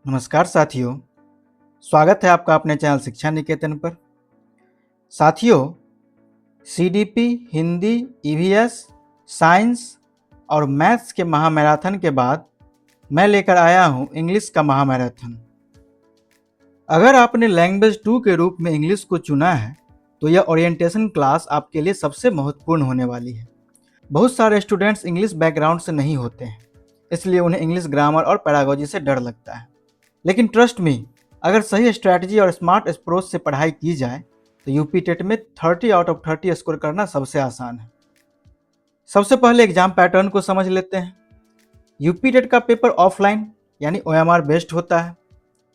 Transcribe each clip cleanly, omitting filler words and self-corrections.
नमस्कार साथियों, स्वागत है आपका अपने चैनल शिक्षा निकेतन पर। साथियों, सीडीपी, हिंदी, ईवीएस, साइंस और मैथ्स के महामैराथन के बाद मैं लेकर आया हूं इंग्लिश का महामैराथन। अगर आपने लैंग्वेज 2 के रूप में इंग्लिश को चुना है तो यह ओरिएंटेशन क्लास आपके लिए सबसे महत्वपूर्ण होने वाली है। बहुत सारे स्टूडेंट्स इंग्लिश बैकग्राउंड से नहीं होते हैं, इसलिए उन्हें इंग्लिश ग्रामर और पैरागोजी से डर लगता है। लेकिन ट्रस्ट मी, अगर सही स्ट्रैटेजी और स्मार्ट अप्रोच से पढ़ाई की जाए तो यूपी टेट में 30 आउट ऑफ 30 स्कोर करना सबसे आसान है। सबसे पहले एग्जाम पैटर्न को समझ लेते हैं। यूपी टेट का पेपर ऑफलाइन यानी ओएमआर बेस्ड होता है।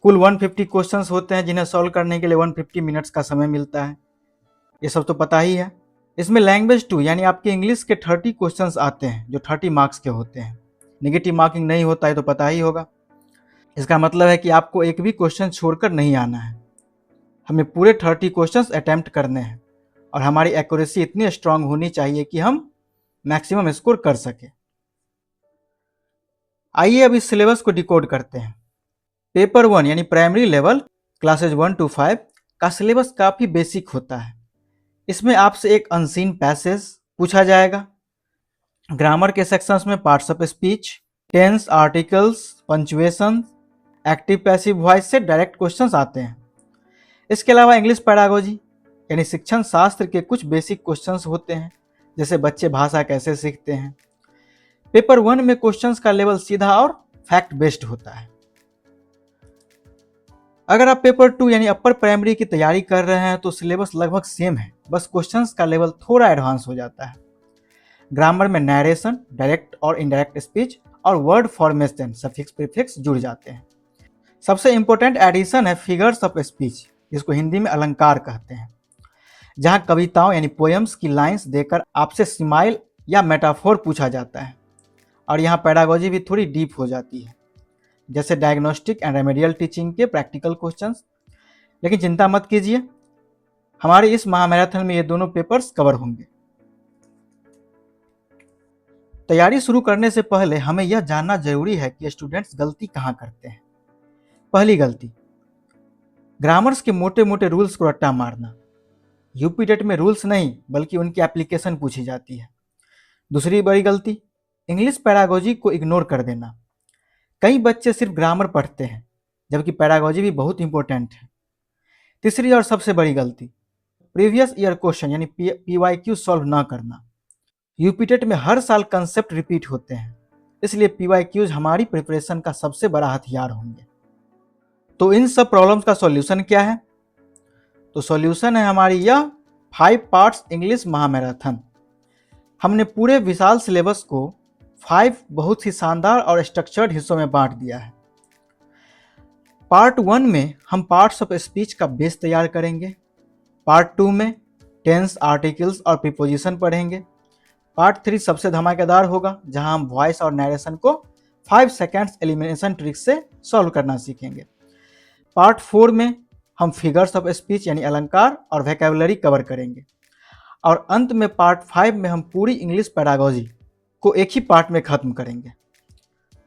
कुल 150 क्वेश्चंस होते हैं जिन्हें सॉल्व करने के लिए 150 मिनट्स का समय मिलता है। ये सब तो पता ही है। इसमें लैंग्वेज 2 यानी आपके इंग्लिश के 30 क्वेश्चंस आते हैं जो 30 मार्क्स के होते हैं। नेगेटिव मार्किंग नहीं होता है तो पता ही होगा। इसका मतलब है कि आपको एक भी क्वेश्चन छोड़कर नहीं आना है। हमें पूरे 30 क्वेश्चंस अटेम्प्ट करने हैं और हमारी एक्यूरेसी इतनी स्ट्रांग होनी चाहिए कि हम मैक्सिमम स्कोर कर सके। आइए अब इस सिलेबस को डिकोड करते हैं। पेपर 1 यानी प्राइमरी लेवल क्लासेज 1 to 5 का सिलेबस काफ़ी बेसिक होता है। इसमें आपसे एक अनसीन पैसेज पूछा जाएगा। ग्रामर के सेक्शंस में parts of speech, tense, articles, punctuation, active passive voice से डायरेक्ट क्वेश्चंस आते हैं। इसके अलावा इंग्लिश पैडागोजी यानी शिक्षण शास्त्र के कुछ बेसिक क्वेश्चंस होते हैं, जैसे बच्चे भाषा कैसे सीखते हैं। पेपर 1 में क्वेश्चंस का लेवल सीधा और फैक्ट बेस्ड होता है। अगर आप पेपर 2 यानी अपर प्राइमरी की तैयारी कर रहे हैं तो सिलेबस लगभग सेम है, बस क्वेश्चंस का लेवल थोड़ा एडवांस हो जाता है। ग्रामर में नैरेशन, डायरेक्ट और इनडायरेक्ट स्पीच और वर्ड फॉर्मेशन, सफिक्स प्रीफिक्स जुड़ जाते हैं। सबसे इंपॉर्टेंट एडिशन है फिगर्स ऑफ स्पीच, जिसको हिंदी में अलंकार कहते हैं, जहां कविताओं यानी पोएम्स की लाइंस देकर आपसे स्माइल या मेटाफोर पूछा जाता है। और यहाँ पैडागोजी भी थोड़ी डीप हो जाती है, जैसे डायग्नोस्टिक एंड रेमेडियल टीचिंग के प्रैक्टिकल क्वेश्चंस। लेकिन चिंता मत कीजिए, हमारे इस महामैराथन में ये दोनों पेपर्स कवर होंगे। तैयारी शुरू करने से पहले हमें यह जानना जरूरी है कि स्टूडेंट्स गलती कहाँ करते हैं। पहली गलती, ग्रामर्स के मोटे मोटे रूल्स को रट्टा मारना। यूपी टेट में रूल्स नहीं बल्कि उनकी एप्लीकेशन पूछी जाती है। दूसरी बड़ी गलती, इंग्लिश पैडागोजी को इग्नोर कर देना। कई बच्चे सिर्फ ग्रामर पढ़ते हैं जबकि पैडागोजी भी बहुत इंपॉर्टेंट है। तीसरी और सबसे बड़ी गलती, प्रीवियस ईयर क्वेश्चन यानी PYQ सॉल्व ना करना। यूपी टेट में हर साल कंसेप्ट रिपीट होते हैं, इसलिए PYQs हमारी प्रिपरेशन का सबसे बड़ा हथियार होंगे। तो इन सब प्रॉब्लम्स का सॉल्यूशन क्या है? तो सॉल्यूशन है हमारी यह 5 पार्ट्स इंग्लिश महामैराथन। हमने पूरे विशाल सिलेबस को 5 बहुत ही शानदार और स्ट्रक्चर्ड हिस्सों में बांट दिया है। पार्ट 1 में हम पार्ट्स ऑफ स्पीच का बेस तैयार करेंगे। पार्ट 2 में टेंस, आर्टिकल्स और प्रीपोजिशन पढ़ेंगे। पार्ट 3 सबसे धमाकेदार होगा, जहां हम वॉइस और नरेशन को 5 सेकेंड्स एलिमिनेशन ट्रिक से सॉल्व करना सीखेंगे। पार्ट 4 में हम फिगर्स ऑफ स्पीच यानी अलंकार और वोकैबुलरी कवर करेंगे। और अंत में पार्ट 5 में हम पूरी इंग्लिश पैडागोजी को एक ही पार्ट में खत्म करेंगे।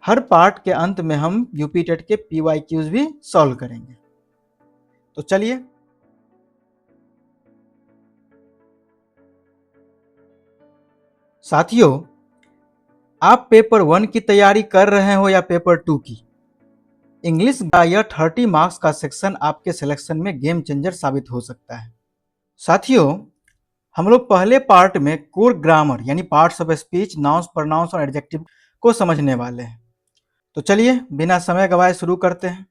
हर पार्ट के अंत में हम यूपी टेट के PYQs भी सॉल्व करेंगे। तो चलिए, साथियों, आप पेपर 1 की तैयारी कर रहे हो या पेपर 2 की, इंग्लिश का यह 30 मार्क्स का सेक्शन आपके सिलेक्शन में गेम चेंजर साबित हो सकता है। साथियों, हम लोग पहले पार्ट में कोर ग्रामर यानी parts of speech, nouns, pronouns और एडजेक्टिव को समझने वाले हैं। तो चलिए बिना समय गवाए शुरू करते हैं।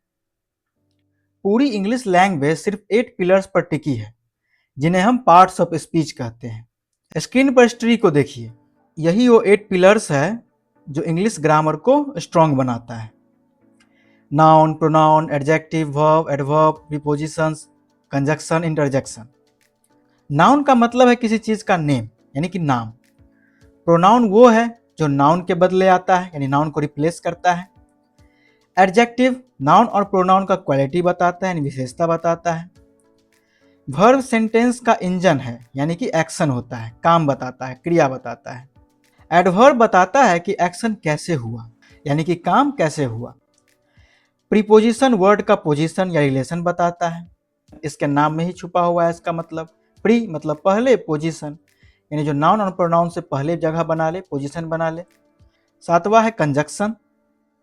पूरी इंग्लिश लैंग्वेज सिर्फ 8 पिलर्स पर टिकी है, जिन्हें हम पार्ट्स ऑफ स्पीच कहते हैं। स्क्रीन पर इस ट्री को देखिए, यही वो 8 पिलर्स है जो इंग्लिश ग्रामर को स्ट्रॉन्ग बनाता है। Noun, pronoun, adjective, verb, adverb, prepositions, conjunction, interjection. Noun का मतलब है किसी चीज का नेम यानी कि नाम। प्रोनाउन वो है जो नाउन के बदले आता है यानी नाउन को रिप्लेस करता है। एडजेक्टिव नाउन और प्रोनाउन का क्वालिटी बताता है यानी विशेषता बताता है। वर्ब सेंटेंस का इंजन है यानी कि एक्शन होता है, काम बताता है, क्रिया बताता है। एडवर्ब बताता है कि एक्शन कैसे हुआ यानी कि काम कैसे हुआ। प्रीपोजिशन वर्ड का पोजीशन या रिलेशन बताता है, इसके नाम में ही छुपा हुआ है इसका मतलब। प्री मतलब पहले, पोजीशन यानी जो नाउन और प्रोनाउन से पहले जगह बना ले, पोजीशन बना ले। सातवां है कंजक्शन,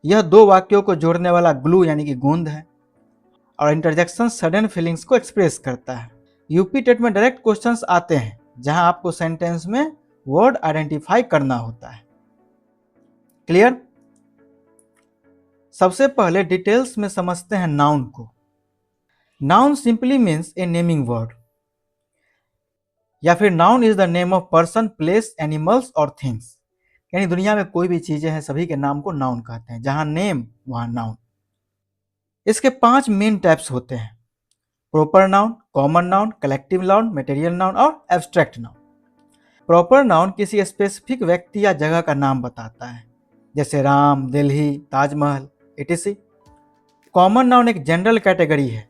यह दो वाक्यों को जोड़ने वाला ग्लू यानी कि गूंद है। और इंटरजेक्शन सडन फीलिंग्स को एक्सप्रेस करता है। यूपी टेट में डायरेक्ट क्वेश्चंस आते हैं जहां आपको सेंटेंस में वर्ड आइडेंटिफाई करना होता है। क्लियर? सबसे पहले डिटेल्स में समझते हैं नाउन को। नाउन सिंपली मीन्स ए नेमिंग वर्ड, या फिर noun is the name of person, place, animals और थिंग्स। यानी दुनिया में कोई भी चीजें हैं सभी के नाम को नाउन कहते हैं, जहां नेम वहां नाउन। इसके 5 मेन टाइप्स होते हैं: proper noun, common noun, collective noun, material noun और एब्स्ट्रैक्ट नाउन। प्रॉपर नाउन किसी स्पेसिफिक व्यक्ति या जगह का नाम बताता है, जैसे Ram, Delhi, Taj Mahal etc। Common noun एक जनरल कैटेगरी है,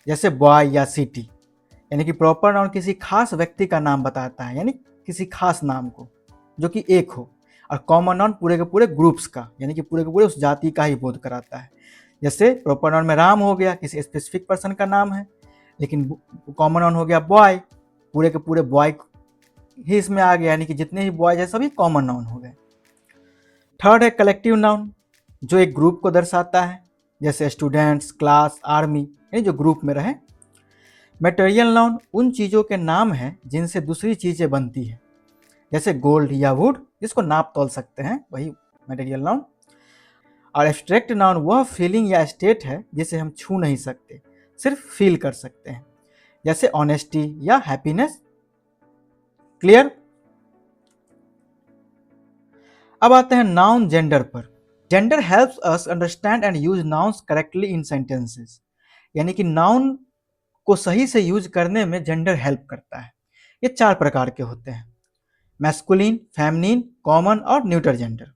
जैसे बॉय या सिटी। यानी कि प्रॉपर नाउन किसी खास व्यक्ति का नाम बताता है, यानी किसी खास नाम को जो कि एक हो। और कॉमन नाउन पूरे के पूरे ग्रुप्स का, यानी कि पूरे के पूरे उस जाति का ही बोध कराता है। जैसे प्रॉपर नाउन में राम हो गया, किसी स्पेसिफिक पर्सन का नाम है, लेकिन कॉमन नाउन हो गया बॉय, पूरे के पूरे बॉय ही इसमें आ गया, यानी कि जितने भी बॉयज है सभी कॉमन नाउन हो गए। थर्ड है कलेक्टिव नाउन, जो एक ग्रुप को दर्शाता है, जैसे स्टूडेंट्स, क्लास, आर्मी, यानी जो ग्रुप में रहे। मटेरियल नाउन उन चीज़ों के नाम हैं जिनसे दूसरी चीज़ें बनती हैं, जैसे गोल्ड या वुड, जिसको नाप तोल सकते हैं, वही मटेरियल नाउन। और एब्स्ट्रैक्ट नाउन वह फीलिंग या स्टेट है जिसे हम छू नहीं सकते, सिर्फ फील कर सकते हैं, जैसे ऑनेस्टी या हैप्पीनेस। क्लियर? अब आते हैं नाउन जेंडर पर। Gender helps us understand and use nouns correctly in sentences. यानी कि नाउन को सही से यूज करने में जेंडर हेल्प करता है। ये 4 प्रकार के होते हैं: मैस्कुलिन, फेमिनिन, कॉमन और न्यूटर जेंडर।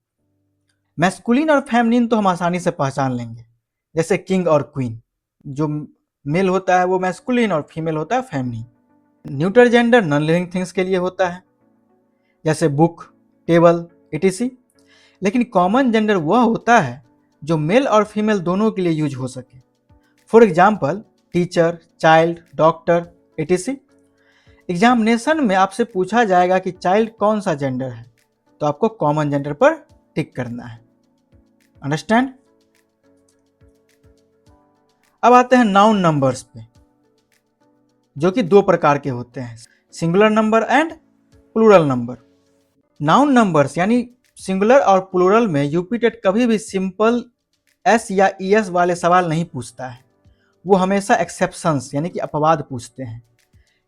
मैस्कुलिन और फेमिनिन तो हम आसानी से पहचान लेंगे, जैसे किंग और क्वीन। जो मेल होता है वो मैस्कुलिन और फीमेल होता है feminine. Neuter gender non living things के लिए होता है, जैसे बुक, टेबल etc। लेकिन कॉमन जेंडर वह होता है जो मेल और फीमेल दोनों के लिए यूज हो सके। For example teacher, child, doctor etc। Examination में आपसे पूछा जाएगा कि चाइल्ड कौन सा जेंडर है, तो आपको कॉमन जेंडर पर टिक करना है। अंडरस्टैंड? अब आते हैं नाउन नंबर्स पे, जो कि 2 प्रकार के होते हैं: singular number and plural number. Noun numbers यानी सिंगुलर और प्लूरल में यूपी टेट कभी भी सिंपल एस या ईएस वाले सवाल नहीं पूछता है, वो हमेशा एक्सेप्शंस यानी कि अपवाद पूछते हैं।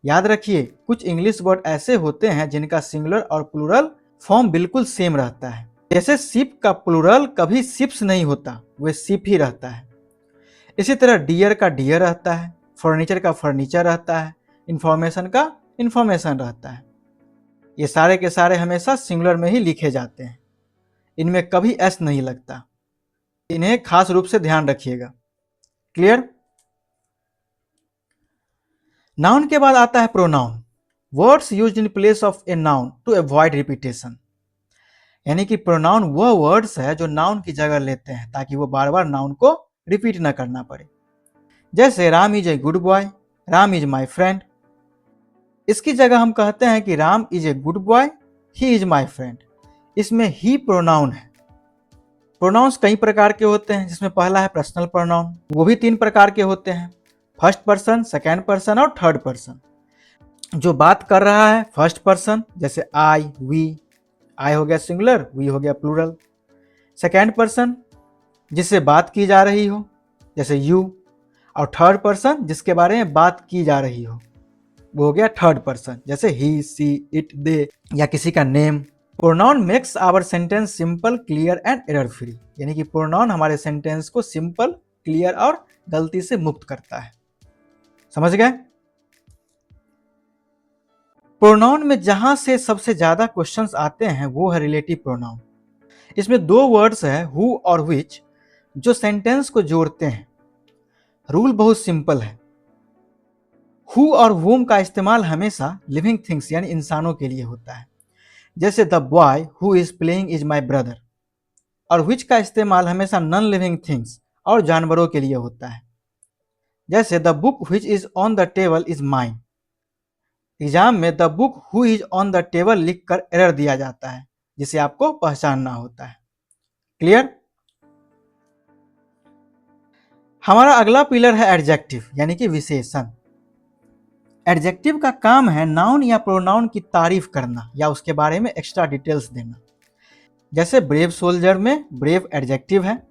याद रखिए, कुछ इंग्लिश वर्ड ऐसे होते हैं जिनका सिंगुलर और प्लूरल फॉर्म बिल्कुल सेम रहता है। जैसे शिप का प्लूरल कभी शिप्स नहीं होता, वह शिप ही रहता है। इसी तरह डियर का डियर रहता है, फर्नीचर का फर्नीचर रहता है, इंफॉर्मेशन का इंफॉर्मेशन रहता है। ये सारे के सारे हमेशा सिंगुलर में ही लिखे जाते हैं, इनमें कभी एस नहीं लगता। इन्हें खास रूप से ध्यान रखिएगा। क्लियर? नाउन के बाद आता है pronoun, words used in place of a noun to avoid repetition. यानी कि प्रोनाउन वह वर्ड्स है जो नाउन की जगह लेते हैं ताकि वो बार बार नाउन को रिपीट ना करना पड़े। जैसे Ram is a good boy, Ram is my friend. इसकी जगह हम कहते हैं कि Ram is a good boy, he is my friend. इसमें ही प्रोनाउन है। प्रोनाउंस कई प्रकार के होते हैं, जिसमें पहला है पर्सनल प्रोनाउन, वो भी 3 प्रकार के होते हैं: फर्स्ट पर्सन, सेकेंड पर्सन और थर्ड पर्सन। जो बात कर रहा है फर्स्ट पर्सन, जैसे आई, वी। आई हो गया सिंगुलर, वी हो गया प्लूरल। सेकेंड पर्सन जिससे बात की जा रही हो, जैसे यू। और थर्ड पर्सन जिसके बारे में बात की जा रही हो, वो हो गया थर्ड पर्सन, जैसे ही, सी, इट, दे या किसी का name. Pronoun makes our sentence simple, clear and error free. यानी कि प्रोनाउन हमारे सेंटेंस को सिंपल, क्लियर और गलती से मुक्त करता है। समझ गए? प्रोनाउन में जहां से सबसे ज्यादा क्वेश्चंस आते हैं वो है रिलेटिव प्रोनाउन। इसमें 2 वर्ड्स है, हु और विच, जो सेंटेंस को जोड़ते हैं। रूल बहुत सिंपल है, हु और वूम का इस्तेमाल हमेशा लिविंग थिंग्स यानी इंसानों के लिए होता है, जैसे the boy who is playing is my brother. और विच का इस्तेमाल हमेशा नॉन लिविंग थिंग्स और जानवरों के लिए होता है। जैसे the book which is on the table is mine. Exam में the book who is on the table लिखकर एरर दिया जाता है, जिसे आपको पहचानना होता है। क्लियर? हमारा अगला पिलर है एडजेक्टिव यानी कि विशेषण। एडजेक्टिव का काम है नाउन या प्रोनाउन की तारीफ करना या उसके बारे में एक्स्ट्रा डिटेल्स देना। जैसे ब्रेव सोल्जर में ब्रेव एडजेक्टिव है।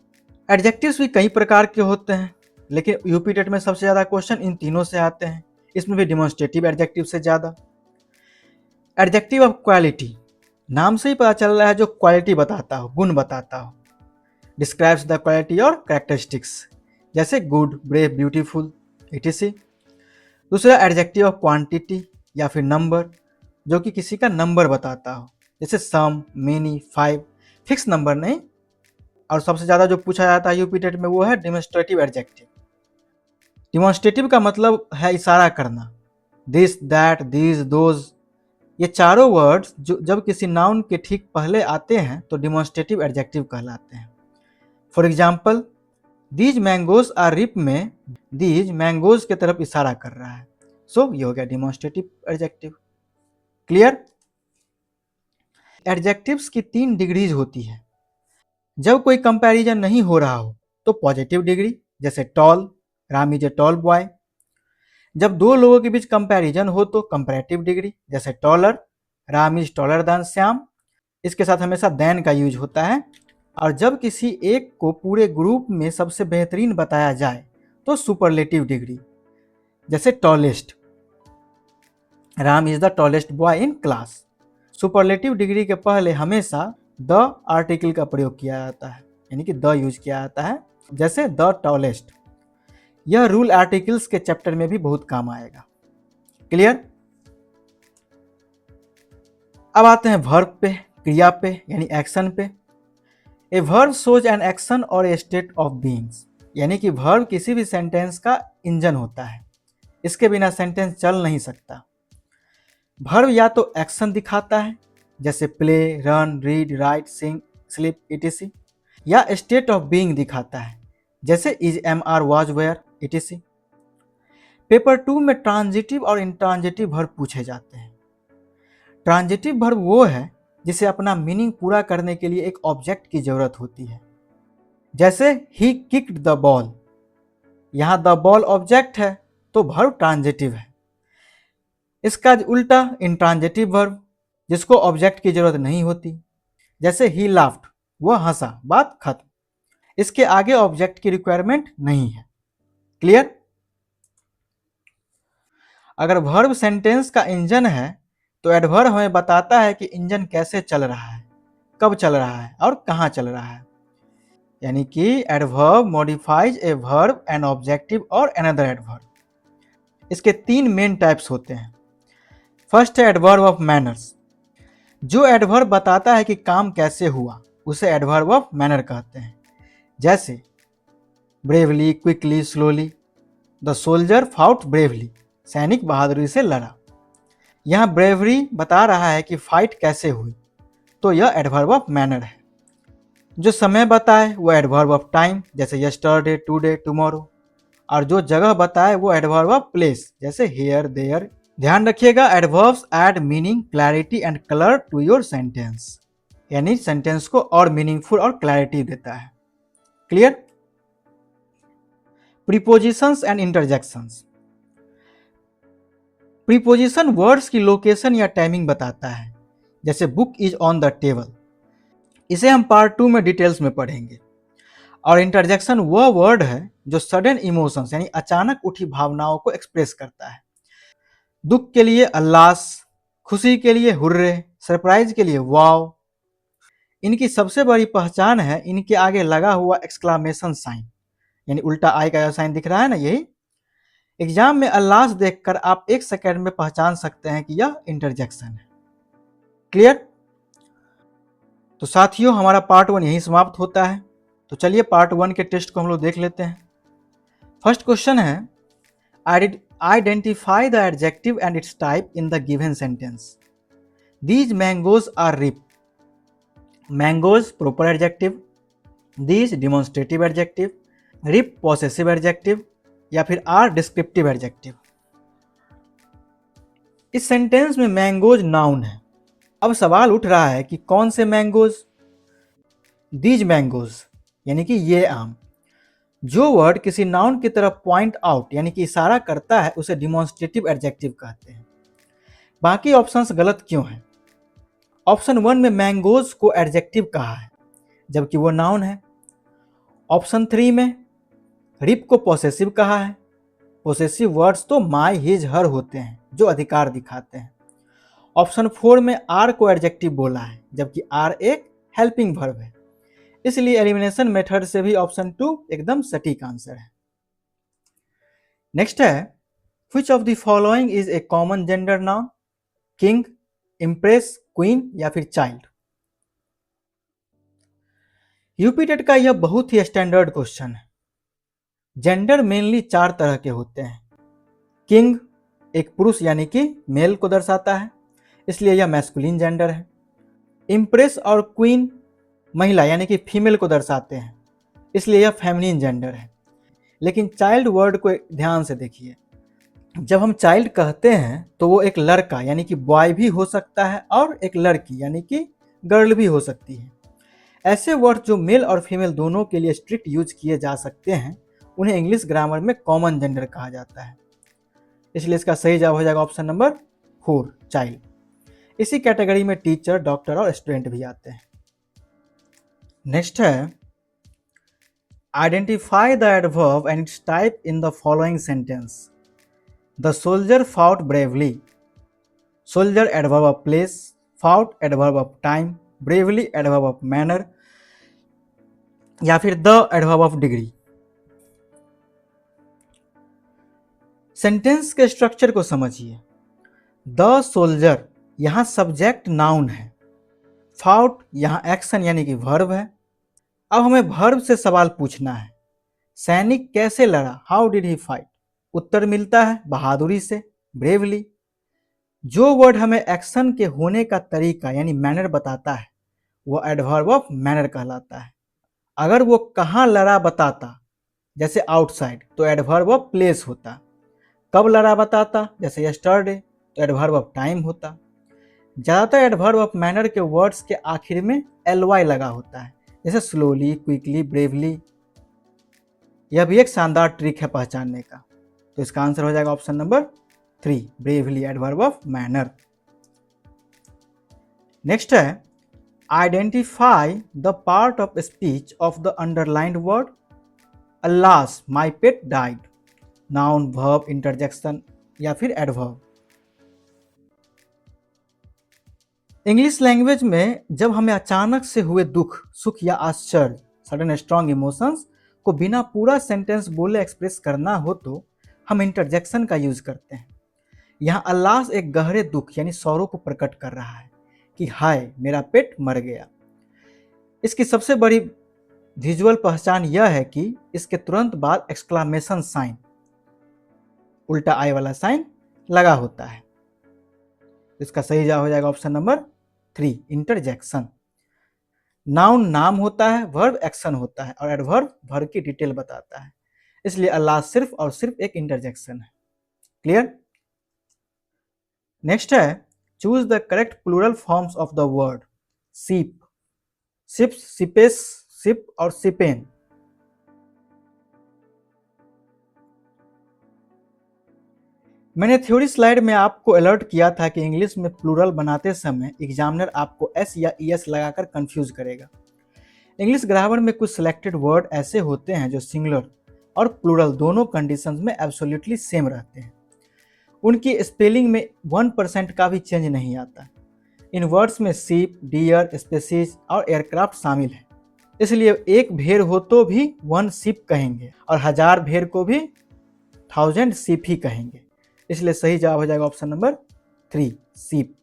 एडजेक्टिव्स भी कई प्रकार के होते हैं, लेकिन यूपी टेट में सबसे ज़्यादा क्वेश्चन इन तीनों से आते हैं, इसमें भी डिमॉन्स्ट्रेटिव एडजेक्टिव से ज़्यादा। एडजेक्टिव ऑफ क्वालिटी, नाम से ही पता चल रहा है जो क्वालिटी बताता हो, गुण बताता हो। डिस्क्राइब्स द क्वालिटी और कैरेक्टरिस्टिक्स, जैसे गुड, ब्रेव, ब्यूटीफुल etc। दूसरा एडजेक्टिव ऑफ क्वांटिटी या फिर नंबर, जो कि किसी का नंबर बताता हो, जैसे सम, मेनी, 5, फिक्स नंबर नहीं। और सबसे ज़्यादा जो पूछा जाता है यूपी टेट में वो है डिमॉन्स्ट्रेटिव एडजेक्टिव। डिमॉन्स्ट्रेटिव का मतलब है इशारा करना, दिस, दैट, दीज, दोज। ये चारों वर्ड्स जो जब किसी नाउन के ठीक पहले आते हैं तो डिमॉन्स्ट्रेटिव एडजेक्टिव कहलाते हैं। For example, these mangoes are ripe में दीज मैंगोज की तरफ इशारा कर रहा है, सो ये हो गया डिमॉन्स्ट्रेटिव एडजेक्टिव। क्लियर? एडजेक्टिव्स की 3 डिग्रीज होती है। जब कोई कंपैरिजन नहीं हो रहा हो तो पॉजिटिव डिग्री, जैसे tall, Ram is a tall boy. जब दो लोगों के बीच कंपैरिजन हो तो कंपैरेटिव डिग्री, जैसे taller, Ram is taller than Shyam. इसके साथ हमेशा देन का यूज होता है। और जब किसी एक को पूरे ग्रुप में सबसे बेहतरीन बताया जाए तो सुपरलेटिव डिग्री, जैसे tallest, Ram is the tallest boy in class. Superlative degree के पहले हमेशा द आर्टिकल का प्रयोग किया जाता है, यानी कि द यूज किया जाता है, जैसे द टॉलेस्ट। यह रूल आर्टिकल्स के चैप्टर में भी बहुत काम आएगा। क्लियर? अब आते हैं वर्ब पे, क्रिया पे यानी एक्शन पे। A verb shows an action और ए स्टेट ऑफ बीइंग्स, यानी कि वर्ब किसी भी सेंटेंस का इंजन होता है, इसके बिना सेंटेंस चल नहीं सकता। वर्ब या तो एक्शन दिखाता है, जैसे play, run, read, write, sing, sleep etc, या स्टेट ऑफ बीइंग दिखाता है, जैसे is, am, are, was, were etc। Paper 2 में ट्रांजिटिव और इंट्रांजिटिव वर्ब पूछे जाते हैं। ट्रांजिटिव वर्ब वो है जिसे अपना मीनिंग पूरा करने के लिए एक ऑब्जेक्ट की जरूरत होती है, जैसे ही किक्ड द बॉल। यहाँ द बॉल ऑब्जेक्ट है तो वर्ब ट्रांजिटिव है। इसका उल्टा इंट्रांजिटिव वर्ब, जिसको ऑब्जेक्ट की जरूरत नहीं होती, जैसे ही लाफ्ड, वह हंसा, बात खत्म। इसके आगे ऑब्जेक्ट की रिक्वायरमेंट नहीं है। क्लियर? अगर वर्ब सेंटेंस का इंजन है तो एडवर्ब हमें बताता है कि इंजन कैसे चल रहा है, कब चल रहा है और कहाँ चल रहा है। यानी कि adverb modifies a verb, an objective और अनदर एडवर्ब। इसके 3 मेन टाइप्स होते हैं। फर्स्ट है एडवर्ब ऑफ मैनर्स। जो एडवर्ब बताता है कि काम कैसे हुआ उसे एडवर्ब ऑफ मैनर कहते हैं, जैसे bravely, quickly, slowly. The soldier fought bravely, सैनिक बहादुरी से लड़ा। यहाँ ब्रेवरी बता रहा है कि फाइट कैसे हुई, तो यह एडवर्ब ऑफ मैनर है। जो समय बताए वो एडवर्ब ऑफ टाइम, जैसे यस्टरडे, टुडे, टुमारो। और जो जगह बताए वो एडवर्ब ऑफ प्लेस, जैसे हियर, देयर। ध्यान रखिएगा, adverbs add meaning, clarity and colour to your sentence, यानी सेंटेंस को और मीनिंगफुल और क्लैरिटी देता है। Clear? Prepositions and interjections. Preposition words की लोकेशन या टाइमिंग बताता है, जैसे book is on the table. इसे हम पार्ट 2 में डिटेल्स में पढ़ेंगे। और इंटरजेक्शन वह वर्ड है जो सडन इमोशंस यानी अचानक उठी भावनाओं को एक्सप्रेस करता है। दुख के लिए अल्लास, खुशी के लिए हुर्रे, सरप्राइज के लिए वाव। इनकी सबसे बड़ी पहचान है इनके आगे लगा हुआ एक्सक्लामेशन साइन, यानी उल्टा आई का साइन दिख रहा है ना, यही। एग्जाम में अल्लास देखकर आप 1 सेकेंड में पहचान सकते हैं कि यह इंटरजेक्शन है। क्लियर? तो साथियों, हमारा पार्ट 1 यहीं समाप्त होता है। तो चलिए पार्ट 1 के टेस्ट को हम लोग देख लेते हैं। फर्स्ट क्वेश्चन है, identify the adjective and its type in the given sentence. These mangoes are ripe. Mangoes proper adjective, these demonstrative adjective, ripe possessive adjective या फिर आर डिस्क्रिप्टिव एडजेक्टिव। इस सेंटेंस में मैंगोज नाउन है। अब सवाल उठ रहा है कि कौन से मैंगोज? दीज मैंगोज यानी कि ये आम। जो वर्ड किसी नाउन की तरफ पॉइंट आउट यानी कि इशारा करता है उसे डिमॉन्स्ट्रेटिव एडजेक्टिव कहते हैं। बाकी ऑप्शंस गलत क्यों हैं? ऑप्शन 1 में मैंगोज को एडजेक्टिव कहा है जबकि वो नाउन है। ऑप्शन 3 में रिप को पॉसेसिव कहा है। पॉसेसिव वर्ड्स तो माई, हिज, हर होते हैं जो अधिकार दिखाते हैं। ऑप्शन 4 में आर को एडजेक्टिव बोला है जबकि आर एक हेल्पिंग वर्ब है। इसलिए एलिमिनेशन मेथड से भी ऑप्शन 2 एकदम सटीक आंसर है। नेक्स्ट है, which of the following is a common gender noun? King, impress, queen या फिर चाइल्ड? यूपी टेट का यह बहुत ही स्टैंडर्ड क्वेश्चन है। जेंडर मेनली 4 तरह के होते हैं। किंग एक पुरुष यानी कि मेल को दर्शाता है, इसलिए यह मैस्कुलिन जेंडर है। इम्प्रेस और क्वीन महिला यानी कि फीमेल को दर्शाते हैं, इसलिए यह फेमिनिन जेंडर है। लेकिन चाइल्ड वर्ड को ध्यान से देखिए। जब हम चाइल्ड कहते हैं तो वो एक लड़का यानी कि बॉय भी हो सकता है और एक लड़की यानी कि गर्ल भी हो सकती है। ऐसे वर्ड जो मेल और फीमेल दोनों के लिए स्ट्रिक्ट यूज किए जा सकते हैं उन्हें इंग्लिश ग्रामर में कॉमन जेंडर कहा जाता है। इसलिए इसका सही जवाब हो जाएगा ऑप्शन नंबर 4, चाइल्ड। इसी कैटेगरी में टीचर, डॉक्टर और स्टूडेंट भी आते हैं। नेक्स्ट है, identify the adverb and its type in the following sentence. The soldier fought bravely. Soldier adverb of place, fought adverb of time, bravely adverb of manner या फिर the adverb of degree. Sentence के structure को समझिए। The soldier यहां subject noun है, fought यहां action यानी कि वर्ब है। अब हमें वर्ब से सवाल पूछना है, सैनिक कैसे लड़ा? How did he fight? उत्तर मिलता है बहादुरी से, ब्रेवली। जो वर्ड हमें एक्शन के होने का तरीका यानी मैनर बताता है वो एडवर्ब ऑफ मैनर कहलाता है। अगर वो कहाँ लड़ा बताता जैसे आउटसाइड तो एडवर्ब ऑफ प्लेस होता। कब लड़ा बताता जैसे यस्टरडे तो एडवर्ब ऑफ टाइम होता। ज़्यादातर एडवर्ब ऑफ मैनर के वर्ड्स के आखिर में ly लगा होता है जैसे स्लोली, क्विकली, ब्रेवली। यह भी एक शानदार ट्रिक है पहचानने का। तो इसका आंसर हो जाएगा option number 3, bravely adverb of manner. Next है, identify the part of speech of the underlined word. Alas my pet died. Noun, verb, interjection या फिर एडवर्ब। इंग्लिश लैंग्वेज में जब हमें अचानक से हुए दुख, सुख या आश्चर्य, सडन स्ट्रॉन्ग इमोशंस को बिना पूरा सेंटेंस बोले एक्सप्रेस करना हो तो हम इंटरजेक्शन का यूज करते हैं। यहाँ अल्लास एक गहरे दुख यानी सौरों को प्रकट कर रहा है कि हाय मेरा पेट मर गया। इसकी सबसे बड़ी विजुअल पहचान यह है कि इसके तुरंत बाद एक्सक्लामेशन साइन, उल्टा आई वाला साइन लगा होता है। इसका सही जवाब हो जाएगा ऑप्शन नंबर 3, इंटरजेक्शन। नाउन नाम होता है, वर्ब एक्शन होता है और एडवर्ब वर्ब की डिटेल बताता है। इसलिए अल्लाह सिर्फ और सिर्फ एक इंटरजेक्शन है। क्लियर? नेक्स्ट है, choose the correct plural forms of the word. Sheep, sheeps, sheepes, sheep और शिपेन। मैंने थ्योरी स्लाइड में आपको अलर्ट किया था कि इंग्लिश में प्लूरल बनाते समय एग्जामिनर आपको एस या ईएस लगाकर कंफ्यूज करेगा। इंग्लिश ग्रामर में कुछ सिलेक्टेड वर्ड ऐसे होते हैं जो सिंगुलर और प्लूरल दोनों कंडीशंस में एब्सोल्युटली सेम रहते हैं। उनकी स्पेलिंग में 1% का भी चेंज नहीं आता। इन वर्ड्स में सीप, डियर, स्पेसीज और एयरक्राफ्ट शामिल है। इसलिए एक भेड़ हो तो भी 1 शिप कहेंगे और 1000 भेड़ को भी 1000 शिप ही कहेंगे। इसलिए सही जवाब हो जाएगा ऑप्शन नंबर 3, सीप।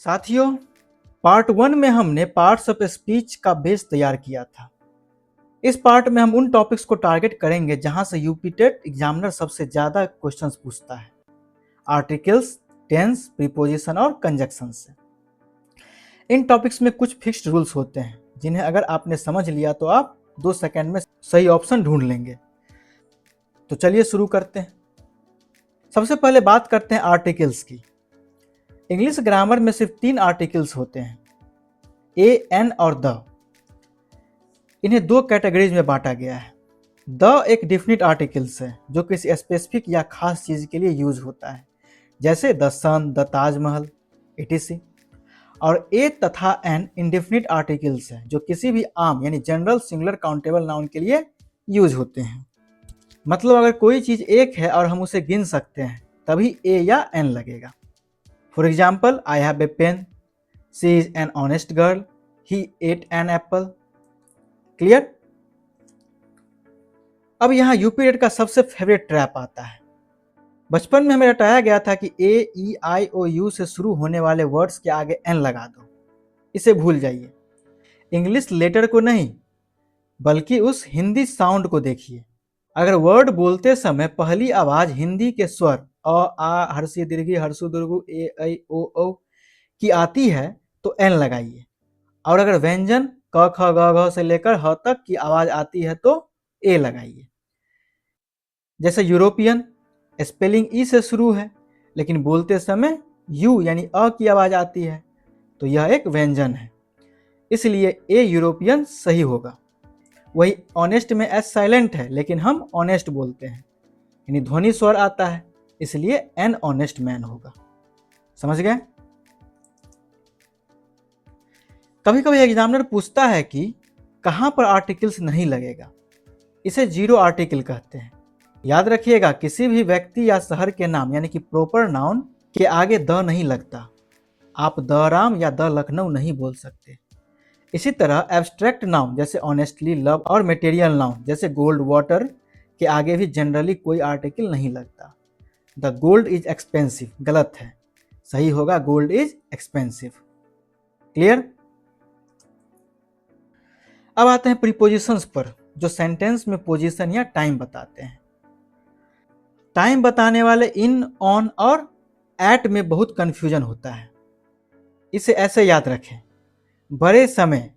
साथियों, पार्ट 1 में हमने पार्ट्स ऑफ स्पीच का बेस तैयार किया था। इस पार्ट में हम उन टॉपिक्स को टारगेट करेंगे जहां से यूपी टेट एग्जामिनर सबसे ज्यादा क्वेश्चंस पूछता है। आर्टिकल्स, टेंस, प्रीपोजिशन और कंजक्शन से। इन टॉपिक्स में कुछ फिक्स्ड रूल्स होते हैं जिन्हें अगर आपने समझ लिया तो आप 2 सेकंड में सही ऑप्शन ढूंढ लेंगे। तो चलिए शुरू करते हैं। सबसे पहले बात करते हैं आर्टिकल्स की। इंग्लिश ग्रामर में सिर्फ 3 आर्टिकल्स होते हैं, ए, एन और द। इन्हें 2 कैटेगरीज में बांटा गया है। द एक डिफिनिट आर्टिकल्स है जो किसी स्पेसिफिक या खास चीज के लिए यूज होता है, जैसे the sun, the Taj Mahal, etc। और ए तथा एन इंडेफिनिट आर्टिकल्स है जो किसी भी आम यानी जनरल सिंगुलर काउंटेबल नाउन के लिए यूज होते हैं। मतलब अगर कोई चीज एक है और हम उसे गिन सकते हैं तभी ए या एन लगेगा। For example, I have a pen, she is an honest girl, he ate an apple. Clear? अब यहाँ यूपीटेट का सबसे फेवरेट ट्रैप आता है। बचपन में हमें रटाया गया था कि ए, ई, आई, ओ, यू से शुरू होने वाले वर्ड्स के आगे एन लगा दो, इसे भूल जाइए। इंग्लिश लेटर को नहीं बल्कि उस हिंदी साउंड को देखिए। अगर वर्ड बोलते समय पहली आवाज हिंदी के स्वर अ, आ, हर्षी दीर्घी, हर्षु दीर्घु, ए, ऐ, ओ, औ की आती है तो एन लगाइए। और अगर व्यंजन क, ख, ग, घ से लेकर ह तक की आवाज आती है तो ए लगाइए। जैसे यूरोपियन स्पेलिंग ई से शुरू है लेकिन बोलते समय यू यानी अ की आवाज आती है तो यह एक व्यंजन है, इसलिए ए यूरोपियन सही होगा। वही ऑनेस्ट में एस साइलेंट है लेकिन हम ऑनेस्ट बोलते हैं, यानी ध्वनि स्वर आता है, इसलिए एन ऑनेस्ट मैन होगा। समझ गए? कभी कभी एग्जामिनर पूछता है कि कहां पर आर्टिकल्स नहीं लगेगा, इसे जीरो आर्टिकल कहते हैं। याद रखिएगा, किसी भी व्यक्ति या शहर के नाम यानी कि प्रॉपर नाउन के आगे द नहीं लगता। आप द राम या द लखनऊ नहीं बोल सकते। इसी तरह एब्स्ट्रैक्ट नाउन जैसे ऑनेस्टली, लव और मटेरियल नाउन जैसे गोल्ड, वाटर के आगे भी जनरली कोई आर्टिकल नहीं लगता। द गोल्ड इज एक्सपेंसिव गलत है, सही होगा गोल्ड इज एक्सपेंसिव। क्लियर? अब आते हैं प्रीपोजिशंस पर जो सेंटेंस में पोजीशन या टाइम बताते हैं। टाइम बताने वाले इन, ऑन और एट में बहुत कंफ्यूजन होता है। इसे ऐसे याद रखें, बड़े समय,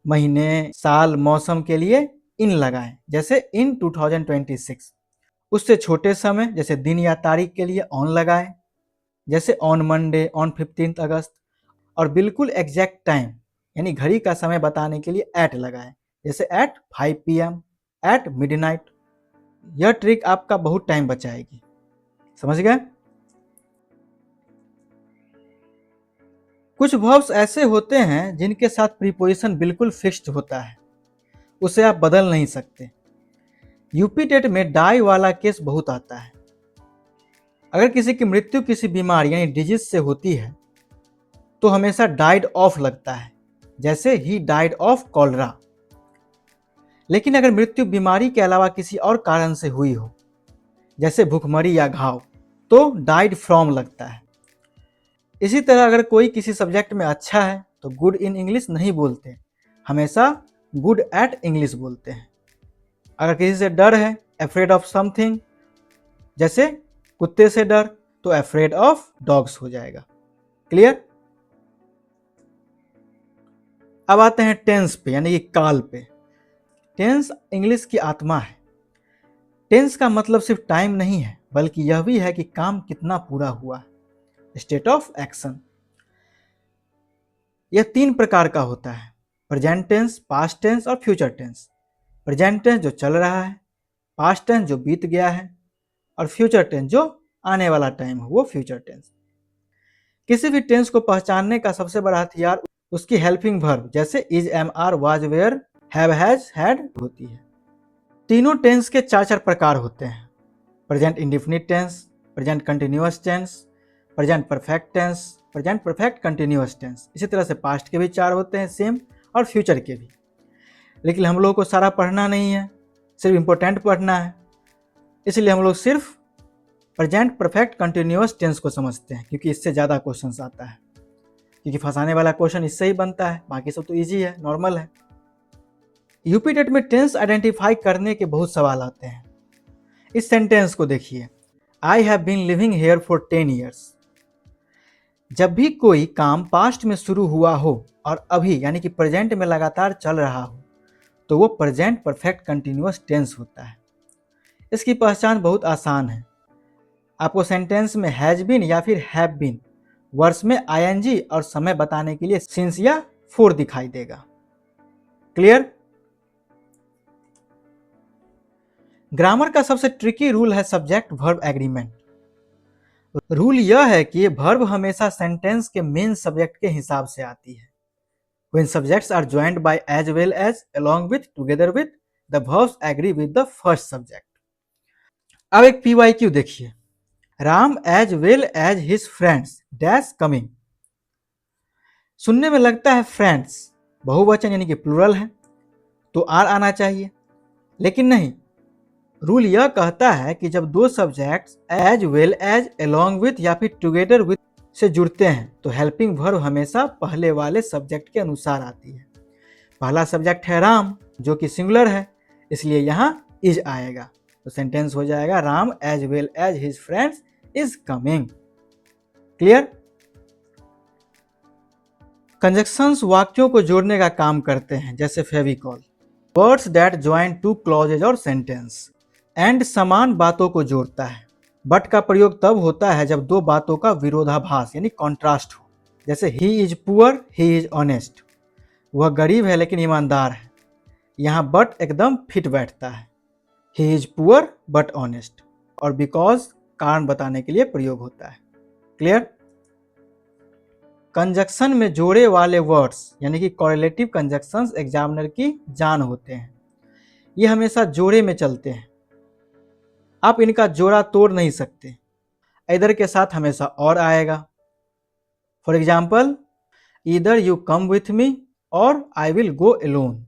महीने, साल, मौसम के लिए इन लगाएं जैसे इन 2026। उससे छोटे समय जैसे दिन या तारीख के लिए ऑन लगाएं जैसे ऑन मंडे, ऑन 15 अगस्त। और बिल्कुल एग्जैक्ट टाइम यानी घड़ी का समय बताने के लिए एट लगाएं जैसे एट 5 PM, एट मिडनाइट। यह ट्रिक आपका बहुत टाइम बचाएगी। समझ गए? कुछ वर्ब्स ऐसे होते हैं जिनके साथ प्रीपोजिशन बिल्कुल फिक्स्ड होता है, उसे आप बदल नहीं सकते। यूपी टेट में डाई वाला केस बहुत आता है। अगर किसी की मृत्यु किसी बीमारी यानी डिजीज से होती है तो हमेशा डाइड ऑफ लगता है जैसे ही डाइड ऑफ कॉलरा। लेकिन अगर मृत्यु बीमारी के अलावा किसी और कारण से हुई हो जैसे भूखमरी या घाव तो डाइड फ्रॉम लगता है। इसी तरह अगर कोई किसी सब्जेक्ट में अच्छा है तो गुड इन इंग्लिश नहीं बोलते, हमेशा गुड एट इंग्लिश बोलते हैं। अगर किसी से डर है, अफ्रेड ऑफ समथिंग, जैसे कुत्ते से डर तो अफ्रेड ऑफ डॉग्स हो जाएगा। क्लियर? अब आते हैं टेंस पे यानी कि काल पे। टेंस इंग्लिश की आत्मा है। टेंस का मतलब सिर्फ टाइम नहीं है बल्कि यह भी है कि काम कितना पूरा हुआ है, स्टेट ऑफ एक्शन। यह 3 प्रकार का होता है, प्रेजेंट टेंस, पास्ट टेंस और फ्यूचर टेंस। प्रेजेंट टेंस जो चल रहा है, पास्ट टेंस जो बीत गया है और फ्यूचर टेंस जो आने वाला टाइम हो वो फ्यूचर टेंस। किसी भी टेंस को पहचानने का सबसे बड़ा हथियार उसकी हेल्पिंग वर्ब जैसे is, am, are, was, were, have, has, had होती है। तीनों टेंस के 4 प्रकार होते हैं, present indefinite tense, present continuous tense, present perfect tense, present perfect continuous tense. इसी तरह से पास्ट के भी 4 होते हैं सेम, और फ्यूचर के भी। लेकिन हम लोगों को सारा पढ़ना नहीं है, सिर्फ इम्पोर्टेंट पढ़ना है, इसलिए हम लोग सिर्फ प्रेजेंट परफेक्ट कंटिन्यूअस टेंस को समझते हैं क्योंकि इससे ज़्यादा क्वेश्चन आता है, क्योंकि फंसाने वाला क्वेश्चन इससे ही बनता है, बाकी सब तो ईजी है, नॉर्मल है। यूपी टेट में टेंस आइडेंटिफाई करने के बहुत सवाल आते हैं। इस सेंटेंस को देखिए, I have been living here for 10 years। जब भी कोई काम पास्ट में शुरू हुआ हो और अभी यानी कि प्रेजेंट में लगातार चल रहा हो तो वो प्रेजेंट परफेक्ट कंटिन्यूअस टेंस होता है। इसकी पहचान बहुत आसान है। आपको सेंटेंस में हैज बीन या फिर हैव बीन, वर्ड्स में आईएनजी और समय बताने के लिए सिंस या फोर दिखाई देगा। क्लियर? ग्रामर का सबसे ट्रिकी रूल है सब्जेक्ट वर्ब एग्रीमेंट। रूल यह है कि वर्ब हमेशा सेंटेंस के मेन सब्जेक्ट के हिसाब से आती है। When subjects are joined by as well as, along with, together with, the verbs agree with the first subject. अब एक PYQ देखिए। Ram as well as his friends dash coming। सुनने में लगता है फ्रेंड्स बहुवचन यानी कि प्लूरल है तो आर आना चाहिए, लेकिन नहीं। रूल यह कहता है कि जब दो subjects as well as, along with या फिर टुगेदर विथ से जुड़ते हैं तो हेल्पिंग वर्ब हमेशा पहले वाले सब्जेक्ट के अनुसार आती है। पहला सब्जेक्ट है राम जो कि सिंगुलर है, इसलिए यहाँ इज आएगा तो सेंटेंस हो जाएगा Ram as well as his friends is coming. Clear? Conjunctions वाक्यों को जोड़ने का काम करते हैं, जैसे Fevicol. Words that join two clauses और सेंटेंस। एंड समान बातों को जोड़ता है। बट का प्रयोग तब होता है जब दो बातों का विरोधाभास यानी कॉन्ट्रास्ट हो, जैसे he is poor he is honest. वह गरीब है लेकिन ईमानदार है। यहाँ बट एकदम फिट बैठता है। He is poor but honest और बिकॉज कारण बताने के लिए प्रयोग होता है। क्लियर? कंजक्शन में जोड़े वाले वर्ड्स यानी कि कॉरेलेटिव कंजक्शंस एग्जामिनर की जान होते हैं। ये हमेशा जोड़े में चलते हैं, आप इनका जोड़ा तोड़ नहीं सकते। इधर के साथ हमेशा और आएगा। For example, either you come with me और I will go alone.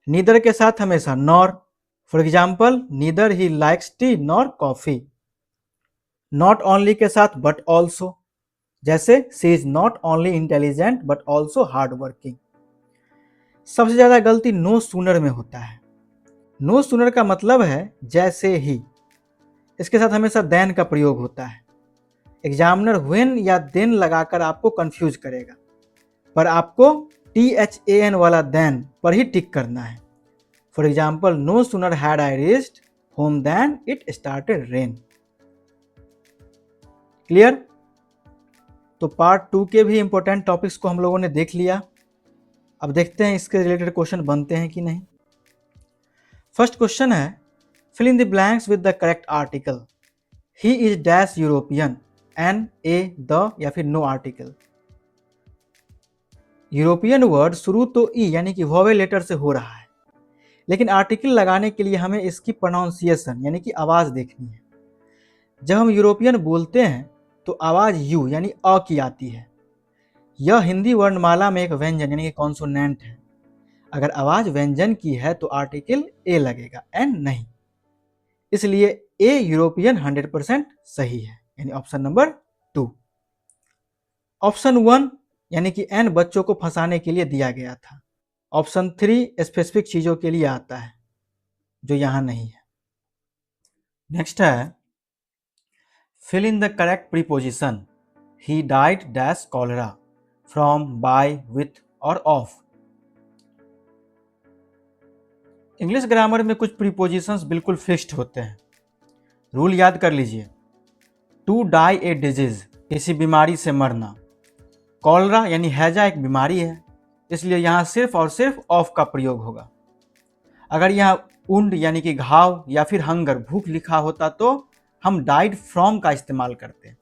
Neither के साथ हमेशा nor. For example, neither he likes tea nor coffee. Not only के साथ बट ऑल्सो, जैसे she is not only intelligent but also hard working. सबसे ज्यादा गलती नो सूनर में होता है। नो सूनर का मतलब है जैसे ही, इसके साथ हमेशा देन का प्रयोग होता है। एग्जामिनर व्हेन या देन लगाकर आपको कंफ्यूज करेगा, पर आपको THAN वाला देन पर ही टिक करना है। For example, no sooner had I reached home then it started rain. Clear? तो पार्ट 2 के भी इंपॉर्टेंट टॉपिक्स को हम लोगों ने देख लिया। अब देखते हैं इसके रिलेटेड क्वेश्चन बनते हैं कि नहीं। फर्स्ट क्वेश्चन है, fill in the blanks with the correct article. He is dash European, an, a, the या फिर no article। यूरोपियन वर्ड शुरू तो ई यानी कि वोवेल लेटर से हो रहा है, लेकिन आर्टिकल लगाने के लिए हमें इसकी प्रोनाउंसिएशन यानी कि आवाज देखनी है। जब हम यूरोपियन बोलते हैं तो आवाज यू यानी अ की आती है। यह हिंदी वर्णमाला में एक व्यंजन यानी कि कॉन्सोनेंट है। अगर आवाज व्यंजन की है तो आर्टिकल ए लगेगा, एन नहीं। इसलिए ए यूरोपियन 100% सही है, यानी ऑप्शन नंबर 2। ऑप्शन 1 यानी कि एन बच्चों को फंसाने के लिए दिया गया था। ऑप्शन 3 स्पेसिफिक चीजों के लिए आता है जो यहां नहीं है। नेक्स्ट है, fill in the correct preposition. He died dash cholera, from, by, with और ऑफ। इंग्लिश ग्रामर में कुछ प्रीपोजिशंस बिल्कुल फिक्स्ड होते हैं। रूल याद कर लीजिए। टू डाई ए डिजीज, किसी बीमारी से मरना। कॉलरा यानी हैजा एक बीमारी है, इसलिए यहाँ सिर्फ और सिर्फ ऑफ का प्रयोग होगा। अगर यहाँ उंड यानी कि घाव या फिर हंगर भूख लिखा होता तो हम डाइड फ्रॉम का इस्तेमाल करते हैं।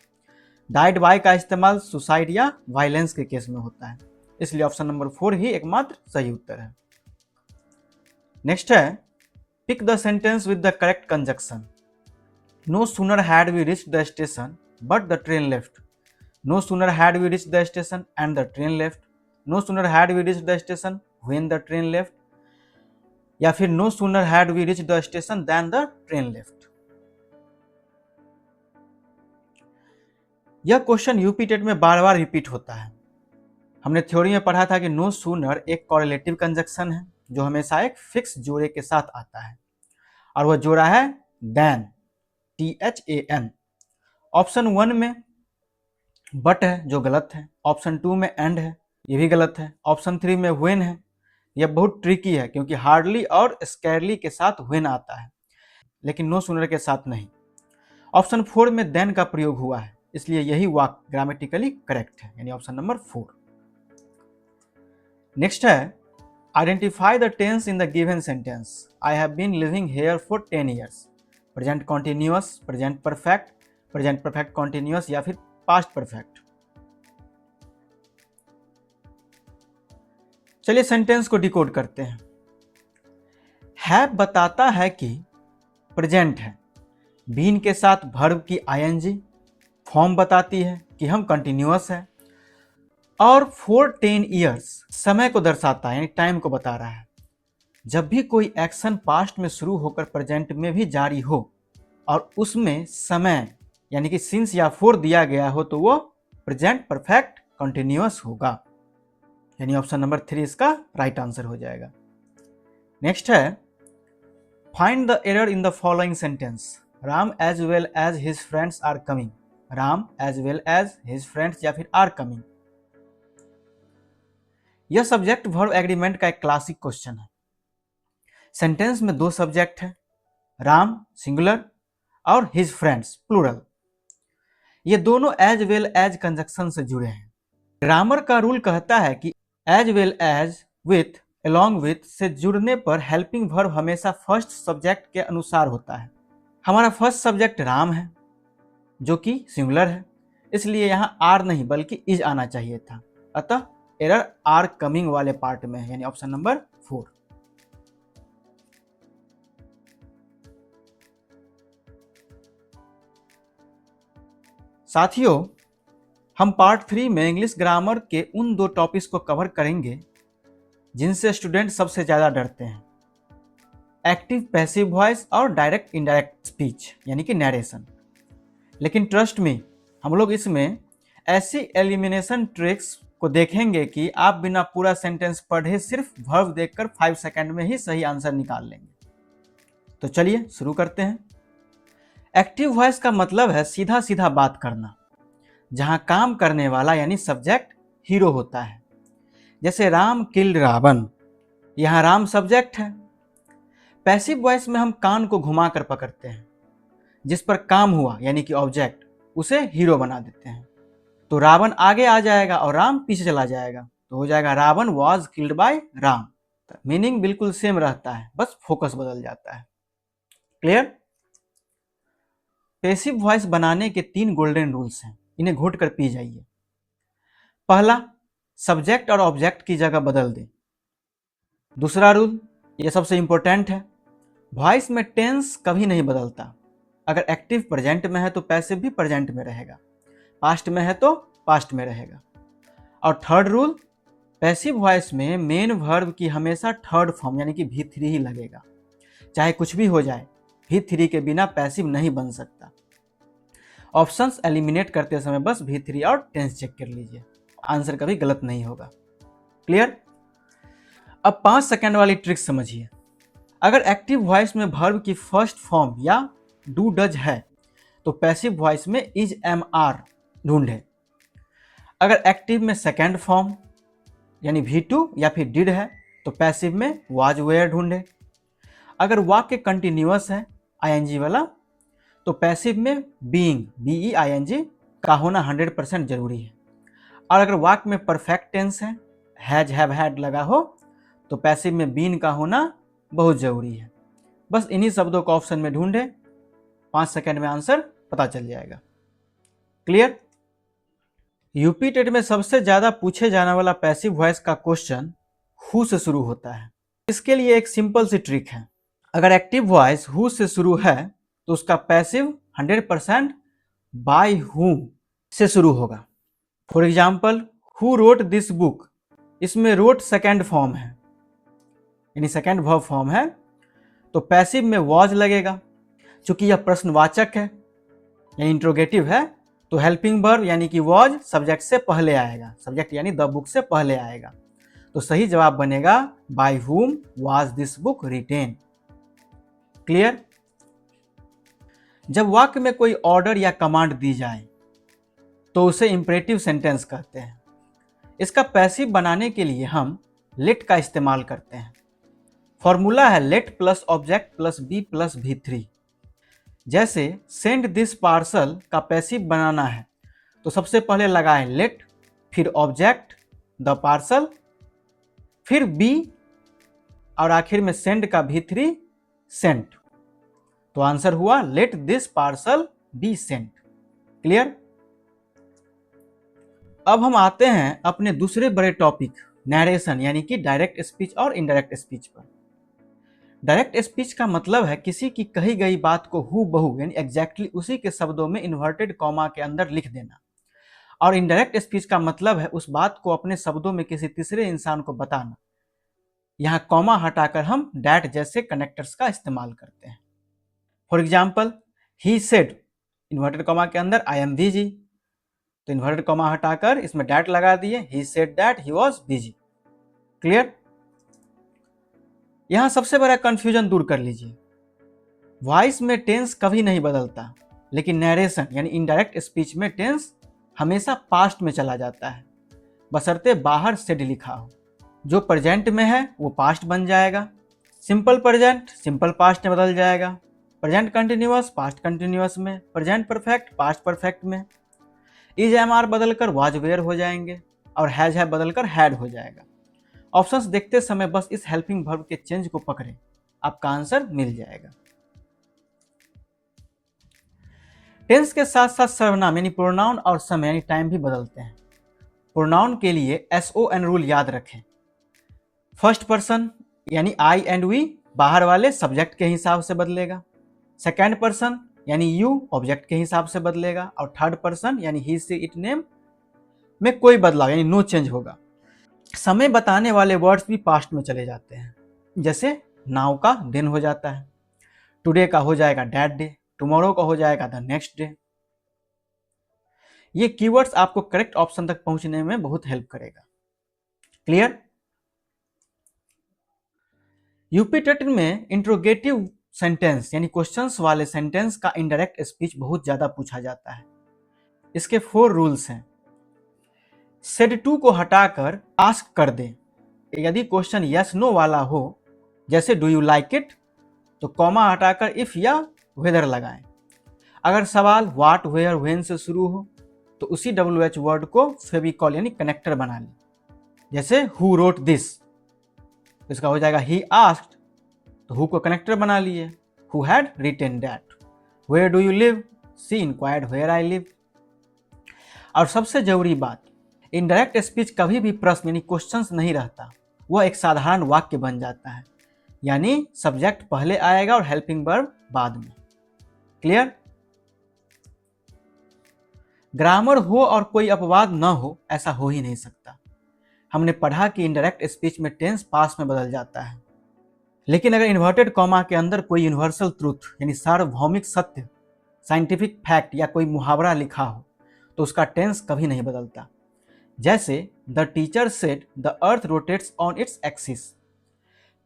डाइड बाय का इस्तेमाल सुसाइड या वायलेंस के केस में होता है, इसलिए ऑप्शन नंबर 4 ही एकमात्र सही उत्तर है। नेक्स्ट है, pick the sentence with the correct conjunction. No sooner had we reached the station but the train left. No sooner had we reached the station and the train left. No sooner had we reached the station when the train left, या फिर no sooner had we reached the station than the train left. यह question UP TET में बार बार repeat होता है। हमने theory में पढ़ा था कि नो सूनर एक कॉरेलेटिव कंजक्शन है जो हमेशा एक फिक्स जोड़े के साथ आता है, और वह जोड़ा है देन, THAN। ऑप्शन 1 में बट है जो गलत है। ऑप्शन 2 में एंड है, ये भी गलत है। ऑप्शन 3 में व्हेन है, यह बहुत ट्रिकी है क्योंकि हार्डली और स्कैरली के साथ व्हेन आता है लेकिन नो सूनर के साथ नहीं। ऑप्शन 4 में देन का प्रयोग हुआ है, इसलिए यही वाक्य ग्रामेटिकली करेक्ट है, यानी ऑप्शन नंबर 4। नेक्स्ट है identify the tense in the given sentence. I have been living here for 10 years. Present continuous, present perfect continuous या फिर पास्ट परफेक्ट। चलिए सेंटेंस को डिकोड करते हैं। हैव बताता है कि प्रेजेंट है, बीन के साथ वर्ब की आईएनजी, फॉर्म बताती है कि हम कंटिन्यूअस है, और फॉर 10 ईयर्स समय को दर्शाता है, यानी टाइम को बता रहा है। जब भी कोई एक्शन पास्ट में शुरू होकर प्रेजेंट में भी जारी हो और उसमें समय यानी कि सिंस या फॉर दिया गया हो तो वो प्रेजेंट परफेक्ट कंटिन्यूअस होगा, यानी ऑप्शन नंबर 3 इसका राइट आंसर हो जाएगा। नेक्स्ट है find the error in the following sentence. Ram as well as his friends are coming. Ram as well as his friends या फिर आर कमिंग। यह सब्जेक्ट वर्ब एग्रीमेंट का एक क्लासिक क्वेश्चन है। सेंटेंस में 2 सब्जेक्ट है, राम सिंगुलर और हिज फ्रेंड्स प्लूरल। ये दोनों एज वेल एज कंजक्शन से जुड़े हैं। ग्रामर का रूल कहता है कि as well as, with, along with से जुड़ने पर हेल्पिंग वर्ब हमेशा फर्स्ट सब्जेक्ट के अनुसार होता है। हमारा फर्स्ट सब्जेक्ट राम है जो कि सिंगुलर है, इसलिए यहाँ आर नहीं बल्कि इज आना चाहिए था। अतः एरर आर कमिंग वाले पार्ट में है, यानी ऑप्शन नंबर 4। साथियों, हम पार्ट 3 में इंग्लिश ग्रामर के उन 2 टॉपिक्स को कवर करेंगे जिनसे स्टूडेंट सबसे ज़्यादा डरते हैं, एक्टिव पैसिव वॉइस और डायरेक्ट इनडायरेक्ट स्पीच यानी कि नैरेशन। लेकिन ट्रस्ट मी, हम लोग इसमें ऐसी एलिमिनेशन ट्रिक्स को देखेंगे कि आप बिना पूरा सेंटेंस पढ़े सिर्फ वर्ब देखकर 5 सेकंड में ही सही आंसर निकाल लेंगे। तो चलिए शुरू करते हैं। एक्टिव वॉइस का मतलब है सीधा सीधा बात करना, जहां काम करने वाला यानी सब्जेक्ट हीरो होता है। जैसे राम किल्ड रावण, यहां राम सब्जेक्ट है। पैसिव वॉइस में हम कान को घुमाकर पकड़ते हैं, जिस पर काम हुआ यानी कि ऑब्जेक्ट, उसे हीरो बना देते हैं। तो रावण आगे आ जाएगा और राम पीछे चला जाएगा, तो हो जाएगा Ravan was killed by Ram. Meaning बिल्कुल सेम रहता है, बस फोकस बदल जाता है। क्लियर? पैसिव वॉइस बनाने के 3 गोल्डन रूल्स हैं, इन्हें घोट कर पी जाइए। पहला, सब्जेक्ट और ऑब्जेक्ट की जगह बदल दें। दूसरा रूल, यह सबसे इंपॉर्टेंट है, वॉइस में टेंस कभी नहीं बदलता। अगर एक्टिव प्रेजेंट में है तो पैसिव भी प्रेजेंट में रहेगा, पास्ट में है तो पास्ट में रहेगा। और थर्ड रूल, पैसिव वॉइस में मेन वर्ब की हमेशा थर्ड फॉर्म यानी कि V3 ही लगेगा। चाहे कुछ भी हो जाए, V3 के बिना पैसिव नहीं बन सकता। ऑप्शंस एलिमिनेट करते समय बस V3 और टेंस चेक कर लीजिए, आंसर कभी गलत नहीं होगा। क्लियर? अब 5 सेकंड वाली ट्रिक समझिए। अगर एक्टिव वॉइस में वर्ब की फर्स्ट फॉर्म या डू डज है तो पैसिव वॉइस में इज एम आर ढूंढे। अगर एक्टिव में सेकंड फॉर्म यानी V2 या फिर डिड है तो पैसिव में वाज वेयर ढूंढे। अगर वाक्य कंटिन्यूअस है आईएनजी वाला तो पैसिव में बीइंग BEING का होना 100% जरूरी है। और अगर वाक्य में परफेक्ट टेंस है, हैज हैव हैड लगा हो, तो पैसिव में बीन का होना बहुत जरूरी है। बस इन्हीं शब्दों को ऑप्शन में ढूंढे, 5 सेकंड में आंसर पता चल जाएगा। क्लियर? यूपी टेट में सबसे ज्यादा पूछे जाने वाला पैसिव वॉइस का क्वेश्चन हु से शुरू होता है। इसके लिए एक सिंपल सी ट्रिक है। अगर एक्टिव वॉइस हु से शुरू है तो उसका पैसिव 100% बाय हुम से शुरू होगा। For example, who wrote this book, इसमें रोट सेकेंड फॉर्म है यानी सेकेंड वर्ब फॉर्म है, तो पैसिव में वॉज लगेगा। चूंकि यह प्रश्नवाचक है यानी इंट्रोगेटिव है, तो हेल्पिंग वर्ब यानी कि वॉज सब्जेक्ट से पहले आएगा, सब्जेक्ट यानी द बुक से पहले आएगा। तो सही जवाब बनेगा bye whom was this book retain. Clear? जब वाक्य में कोई ऑर्डर या कमांड दी जाए तो उसे इंपरेटिव सेंटेंस कहते हैं। इसका पैसिव बनाने के लिए हम लेट का इस्तेमाल करते हैं। फॉर्मूला है let plus object plus be plus V3। जैसे सेंड दिस पार्सल का पैसिव बनाना है तो सबसे पहले लगाएं लेट, फिर ऑब्जेक्ट द पार्सल, फिर बी और आखिर में सेंड का V3 सेंट। तो आंसर हुआ let this parcel be sent. Clear? अब हम आते हैं अपने दूसरे बड़े टॉपिक नैरेशन यानी कि डायरेक्ट स्पीच और इनडायरेक्ट स्पीच पर। डायरेक्ट स्पीच का मतलब है किसी की कही गई बात को हूबहू यानी एग्जैक्टली उसी के शब्दों में इन्वर्टेड कॉमा के अंदर लिख देना। और इनडायरेक्ट स्पीच का मतलब है उस बात को अपने शब्दों में किसी तीसरे इंसान को बताना। यहाँ कॉमा हटाकर हम डैट जैसे कनेक्टर्स का इस्तेमाल करते हैं। For example, he said inverted comma के अंदर आई एम बिजी, तो इन्वर्टेड कॉमा हटाकर इसमें डैट लगा दिए, he said that he was busy. Clear? यहां सबसे बड़ा कंफ्यूजन दूर कर लीजिए। वॉइस में टेंस कभी नहीं बदलता, लेकिन नैरेशन यानी इनडायरेक्ट स्पीच में टेंस हमेशा पास्ट में चला जाता है, बशर्ते बाहर सेड लिखा हो। जो प्रेजेंट में है वो पास्ट बन जाएगा, सिंपल प्रेजेंट सिंपल पास्ट में बदल जाएगा, प्रेजेंट कंटिन्यूअस पास्ट कंटिन्यूअस में, प्रेजेंट परफेक्ट पास्ट परफेक्ट में। इज एम आर बदलकर वाज वेयर हो जाएंगे और हैज है बदलकर हैड हो जाएगा। ऑप्शंस देखते समय बस इस हेल्पिंग वर्ब के चेंज को पकड़ें, आपका आंसर मिल जाएगा। टेंस के साथ साथ सर्वनाम यानी प्रोनाउन और समय यानी टाइम भी बदलते हैं। प्रोनाउन के लिए SON रूल याद रखें। फर्स्ट पर्सन यानी आई एंड वी बाहर वाले सब्जेक्ट के हिसाब से बदलेगा, सेकेंड पर्सन यानी यू ऑब्जेक्ट के हिसाब से बदलेगा, और थर्ड पर्सन यानी ही सी इट नेम में कोई बदलाव यानी नो चेंज होगा। समय बताने वाले वर्ड्स भी पास्ट में चले जाते हैं, जैसे नाउ का दिन हो जाता है, टुडे का हो जाएगा दैट डे, टुमारो का हो जाएगा द नेक्स्ट डे। ये कीवर्ड्स आपको करेक्ट ऑप्शन तक पहुंचने में बहुत हेल्प करेगा। क्लियर? यूपी टेट में इंट्रोगेटिव सेंटेंस यानी क्वेश्चंस वाले सेंटेंस का इनडायरेक्ट स्पीच बहुत ज्यादा पूछा जाता है। इसके 4 रूल्स हैं। सेड टू को हटाकर आस्क कर दें। यदि क्वेश्चन यस नो वाला हो, जैसे डू यू लाइक इट, तो कॉमा हटाकर इफ या वेदर लगाएं। अगर सवाल व्हाट वेयर व्हेन से शुरू हो तो उसी WH वर्ड को फेविकॉल यानी कनेक्टर बना लें, जैसे हु रोट दिस, इसका हो जाएगा ही आस्क्ड, तो हु को कनेक्टर बना लिए, who had written that. Where do you live, she inquired where I live. और सबसे जरूरी बात, इनडायरेक्ट स्पीच कभी भी प्रश्न यानी क्वेश्चंस नहीं रहता, वह एक साधारण वाक्य बन जाता है, यानी सब्जेक्ट पहले आएगा और हेल्पिंग वर्ब बाद में। क्लियर? ग्रामर हो और कोई अपवाद न हो ऐसा हो ही नहीं सकता। हमने पढ़ा कि इनडायरेक्ट स्पीच में टेंस पास्ट में बदल जाता है, लेकिन अगर इन्वर्टेड कॉमा के अंदर कोई यूनिवर्सल ट्रूथ यानी सार्वभौमिक सत्य, साइंटिफिक फैक्ट या कोई मुहावरा लिखा हो तो उसका टेंस कभी नहीं बदलता। जैसे the teacher said the earth rotates on its axis,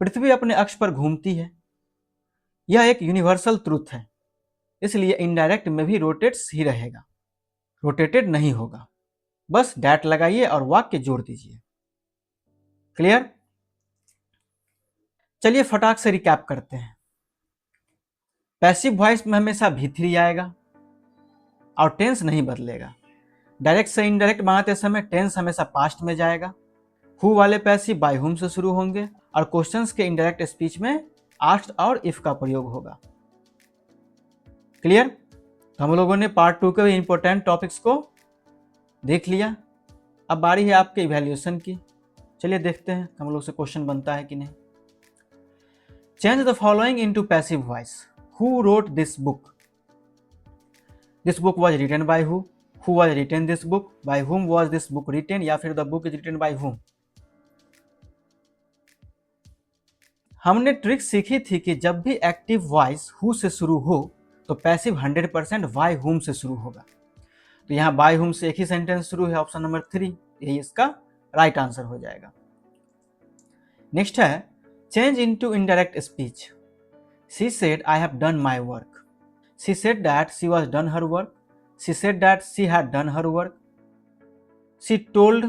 पृथ्वी अपने अक्ष पर घूमती है। यह एक यूनिवर्सल ट्रूथ है, इसलिए इनडायरेक्ट में भी रोटेट्स ही रहेगा, रोटेटेड नहीं होगा। बस डैट लगाइए और वाक्य जोड़ दीजिए। क्लियर? चलिए फटाक से रिकैप करते हैं। पैसिव वॉइस में हमेशा V3 आएगा और टेंस नहीं बदलेगा। डायरेक्ट से इनडायरेक्ट बनाते समय टेंस हमेशा पास्ट में जाएगा। हु वाले पैसिव बाय हुम से शुरू होंगे और क्वेश्चंस के इनडायरेक्ट स्पीच में आस्क्ड और इफ का प्रयोग होगा। क्लियर? तो हम लोगों ने पार्ट 2 के इंपॉर्टेंट टॉपिक्स को देख लिया। अब बारी है आपके इवैल्यूएशन की। चलिए देखते हैं हम लोग से क्वेश्चन बनता है कि नहीं। Change the following into passive voice. Who wrote this book? This book was written by who? Who was written this book? By whom was this book written? या फिर the book is written by whom? हमने trick सीखी थी कि जब भी active voice who से शुरू हो तो पैसिव 100% बाय हुम से शुरू होगा। तो यहाँ बाय हुम से एक ही सेंटेंस शुरू है, ऑप्शन नंबर 3, यही इसका राइट आंसर हो जाएगा। नेक्स्ट है change into indirect speech. She said I have done my work. She said that she was done her work. She said that she had done her work, she told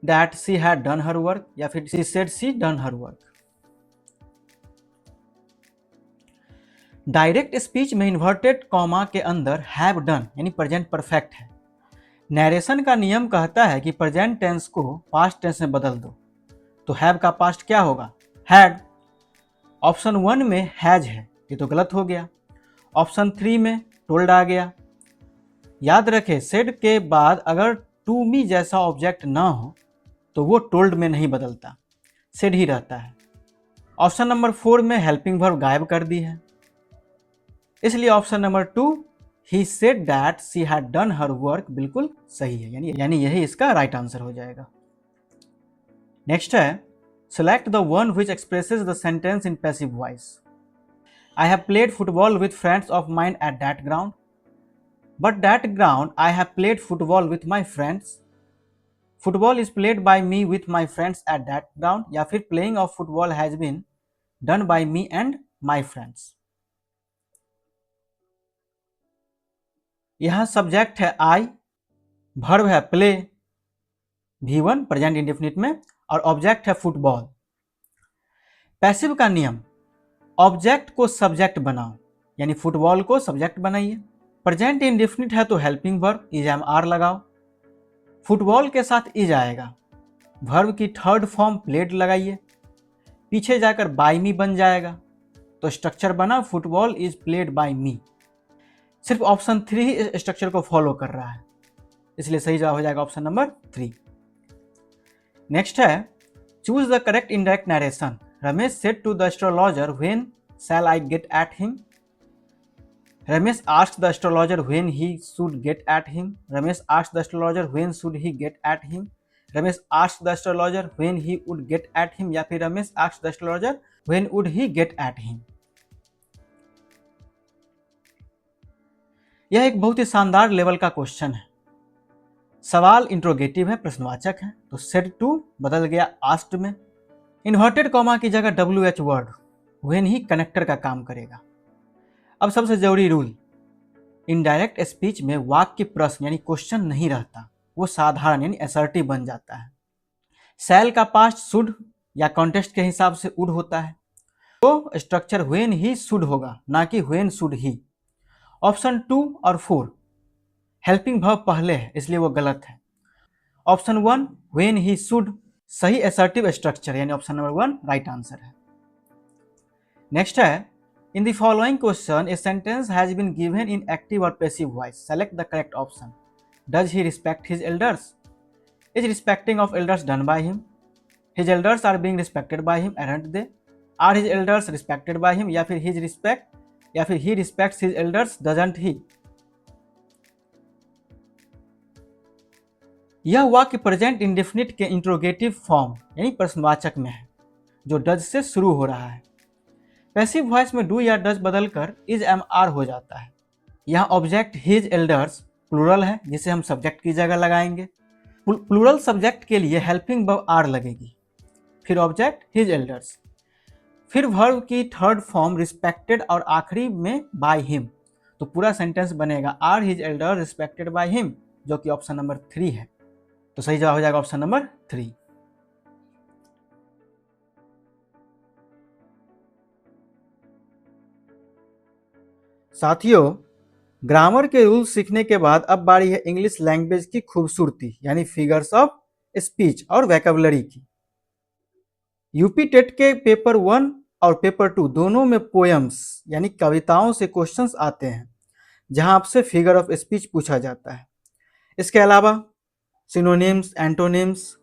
that she had done her work, या फिर she said she done her work. Direct speech में inverted comma के अंदर have done यानी present perfect है। Narration का नियम कहता है कि प्रेजेंट टेंस को पास्ट टेंस में बदल दो, तो हैव का पास्ट क्या होगा? हैड। ऑप्शन 1 में हैज है, ये तो गलत हो गया। ऑप्शन 3 में टोल्ड आ गया। याद रखें, सेड के बाद अगर टू मी जैसा ऑब्जेक्ट ना हो तो वो टोल्ड में नहीं बदलता, सेड ही रहता है। ऑप्शन नंबर 4 में हेल्पिंग वर्ब गायब कर दी है, इसलिए option number 2 he said that she had done her work बिल्कुल सही है, यानी यही इसका राइट आंसर हो जाएगा। नेक्स्ट है, select the one which expresses the sentence in passive voice. I have played football with friends of mine at that ground, but that ground I have played football with my friends. Football is played by me with my friends at that ground, या फिर playing of football has been done by me and my friends. यहां subject है I, verb है play V1 present indefinite में, और object है football. Passive का नियम, ऑब्जेक्ट को सब्जेक्ट बनाओ, यानी फुटबॉल को सब्जेक्ट बनाइए। प्रेजेंट इंडेफिनिट है तो helping verb is am are लगाओ, फुटबॉल के साथ इज आएगा। वर्ब की थर्ड फॉर्म प्लेड लगाइए, पीछे जाकर बाय मी बन जाएगा, तो स्ट्रक्चर बना फुटबॉल इज प्लेड बाय मी। सिर्फ ऑप्शन 3 ही इस स्ट्रक्चर को फॉलो कर रहा है, इसलिए सही जवाब हो जाएगा ऑप्शन नंबर 3। नेक्स्ट है, choose the correct indirect narration. Ramesh said to the astrologer when shall I get at him. Ramesh asked the astrologer when he should get at him. Ramesh asked the astrologer when should he get at him. Ramesh asked the astrologer when he would get at him, या फिर Ramesh asked the astrologer when would he get at him. यह एक बहुत ही शानदार level का question है। सवाल interrogative है, प्रश्नवाचक है, तो सेड टू बदल गया आस्क्ड में। इन्वर्टेड कॉमा की जगह WH word when he connector का काम करेगा। अब सबसे जरूरी रूल, इनडायरेक्ट स्पीच में वाक्य प्रश्न यानी क्वेश्चन नहीं रहता, वो साधारण यानी असर्टिव बन जाता है। शैल का पास्ट शुड या कॉन्टेक्स्ट के हिसाब से वुड होता है, तो स्ट्रक्चर व्हेन ही शुड होगा, ना कि व्हेन शुड ही। ऑप्शन 2 और 4 हेल्पिंग वर्ब पहले है, इसलिए वो गलत है। ऑप्शन 1 व्हेन ही शुड सही असर्टिव स्ट्रक्चर, यानी ऑप्शन नंबर 1 राइट आंसर है। नेक्स्ट है, in the following question a sentence has been given in active और passive voice, select the correct option. Does he respect his elders? Is respecting of elders done by him? His elders are being respected by him, aren't they? Are his elders respected by him, या फिर his respect, या फिर he respects his elders, doesn't ही? यह वाक्य present indefinite के interrogative form यानी प्रश्नवाचक में है, जो डज से शुरू हो रहा है। पैसिव वॉइस में डू या डज बदलकर इज एम आर हो जाता है। यहाँ ऑब्जेक्ट हिज एल्डर्स प्लूरल है, जिसे हम सब्जेक्ट की जगह लगाएंगे। प्लूरल सब्जेक्ट के लिए हेल्पिंग वर्ब आर लगेगी, फिर ऑब्जेक्ट हिज एल्डर्स, फिर वर्ब की थर्ड फॉर्म रिस्पेक्टेड और आखिरी में बाय हिम, तो पूरा सेंटेंस बनेगा are his elder respected by him, जो कि ऑप्शन नंबर 3 है, तो सही जवाब हो जाएगा ऑप्शन नंबर 3। साथियों, ग्रामर के रूल्स सीखने के बाद अब बारी है इंग्लिश लैंग्वेज की खूबसूरती यानी फिगर्स ऑफ स्पीच और वोकैबुलरी की। यूपी टेट के पेपर 1 और पेपर 2 दोनों में पोएम्स यानी कविताओं से क्वेश्चंस आते हैं, जहां आपसे फिगर ऑफ स्पीच पूछा जाता है। इसके अलावा सिनोनिम्स, एंटोनिम्स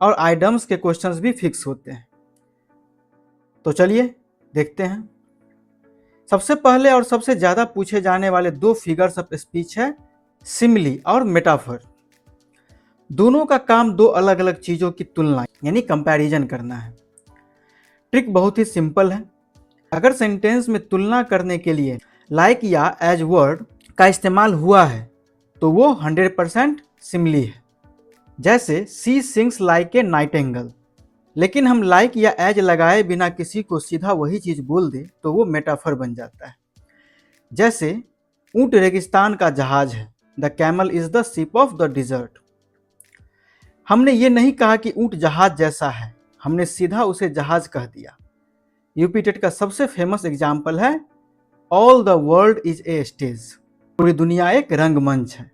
और आइडम्स के क्वेश्चंस भी फिक्स होते हैं। तो चलिए देखते हैं। सबसे पहले और सबसे ज़्यादा पूछे जाने वाले 2 फिगर्स ऑफ स्पीच है सिमिली और मेटाफर। दोनों का काम 2 अलग अलग चीज़ों की तुलना यानी कंपैरिजन करना है। ट्रिक बहुत ही सिंपल है। अगर सेंटेंस में तुलना करने के लिए लाइक या एज वर्ड का इस्तेमाल हुआ है तो वो 100% सिमिली है। जैसे सी सिंग्स लाइक ए नाइटिंगेल, लेकिन हम लाइक या एज लगाए बिना किसी को सीधा वही चीज़ बोल दे तो वो मेटाफर बन जाता है। जैसे ऊंट रेगिस्तान का जहाज है, the camel is the ship of the dessert. हमने ये नहीं कहा कि ऊंट जहाज जैसा है, हमने सीधा उसे जहाज कह दिया। यूपीटेट का सबसे फेमस एग्जाम्पल है all the world is a stage. पूरी दुनिया एक रंगमंच है,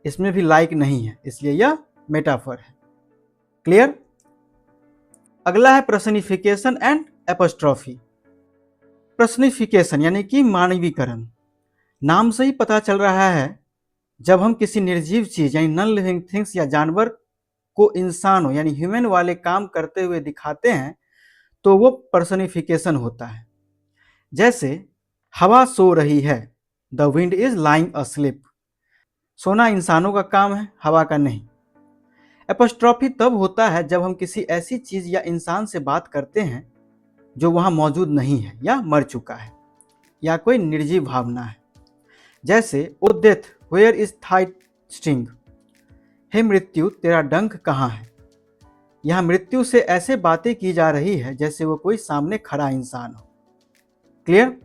इसमें भी लाइक नहीं है, इसलिए यह मेटाफर है। क्लियर? अगला है पर्सनिफिकेशन एंड एपोस्ट्रॉफी। पर्सनिफिकेशन यानी कि मानवीकरण। नाम से ही पता चल रहा है, जब हम किसी निर्जीव चीज यानी नॉन लिविंग थिंग्स या जानवर को इंसानों यानी ह्यूमन वाले काम करते हुए दिखाते हैं तो वो पर्सनिफिकेशन होता है। जैसे हवा सो रही है, the wind is lying asleep. सोना इंसानों का काम है, हवा का नहीं। एपोस्ट्रॉफी तब होता है जब हम किसी ऐसी चीज या इंसान से बात करते हैं जो वहां मौजूद नहीं है या मर चुका है या कोई निर्जीव भावना है। जैसे O death where is thy sting. हे मृत्यु, तेरा डंक कहाँ है। यहाँ मृत्यु से ऐसे बातें की जा रही है जैसे वो कोई सामने खड़ा इंसान हो। क्लियर?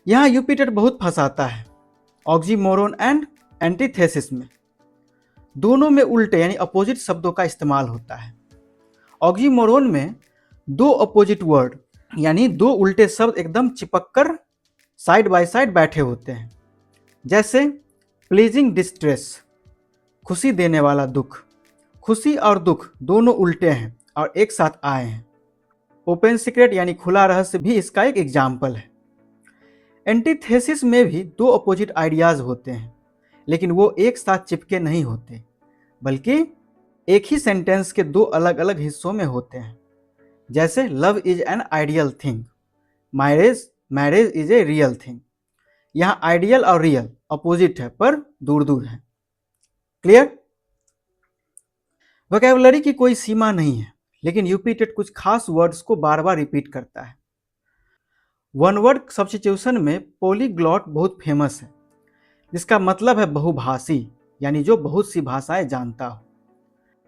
यहाँ यूपिटेट बहुत फंसाता है ऑक्सीमोरोन एंड एंटीथेसिस में। दोनों में उल्टे यानी अपोजिट शब्दों का इस्तेमाल होता है। ऑक्सीमोरोन में दो अपोजिट वर्ड यानी दो उल्टे शब्द एकदम चिपक कर साइड बाय साइड बैठे होते हैं। जैसे प्लीजिंग डिस्ट्रेस, खुशी देने वाला दुख। खुशी और दुख दोनों उल्टे हैं और एक साथ आए हैं। ओपन सीक्रेट यानी खुला रहस्य भी इसका एक एग्जाम्पल है। एंटीथेसिस में भी दो अपोजिट आइडियाज होते हैं, लेकिन वो एक साथ चिपके नहीं होते, बल्कि एक ही सेंटेंस के दो अलग अलग हिस्सों में होते हैं। जैसे love is an ideal thing, marriage is a real thing. यहाँ आइडियल और रियल अपोजिट है पर दूर दूर है। क्लियर? वोकैबुलरी की कोई सीमा नहीं है, लेकिन यूपीटेट कुछ खास वर्ड्स को बार बार रिपीट करता है। वन वर्ड सब्स्टिट्यूशन में पॉलीग्लॉट बहुत फेमस है, जिसका मतलब है बहुभाषी यानी जो बहुत सी भाषाएं जानता हो।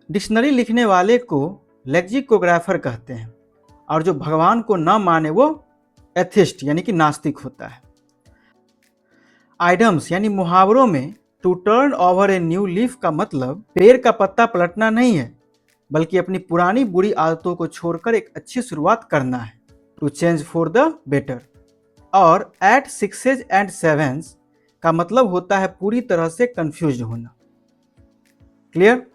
डिक्शनरी लिखने वाले को लेक्सिकोग्राफर कहते हैं, और जो भगवान को न माने वो एथिस्ट यानी कि नास्तिक होता है। आइडम्स यानी मुहावरों में to turn over a new leaf का मतलब पेड़ का पत्ता पलटना नहीं है, बल्कि अपनी पुरानी बुरी आदतों को छोड़कर एक अच्छी शुरुआत करना है, to change for the better. और एट सिक्सेज एंड सेवेंस का मतलब होता है पूरी तरह से कंफ्यूज होना। क्लियर?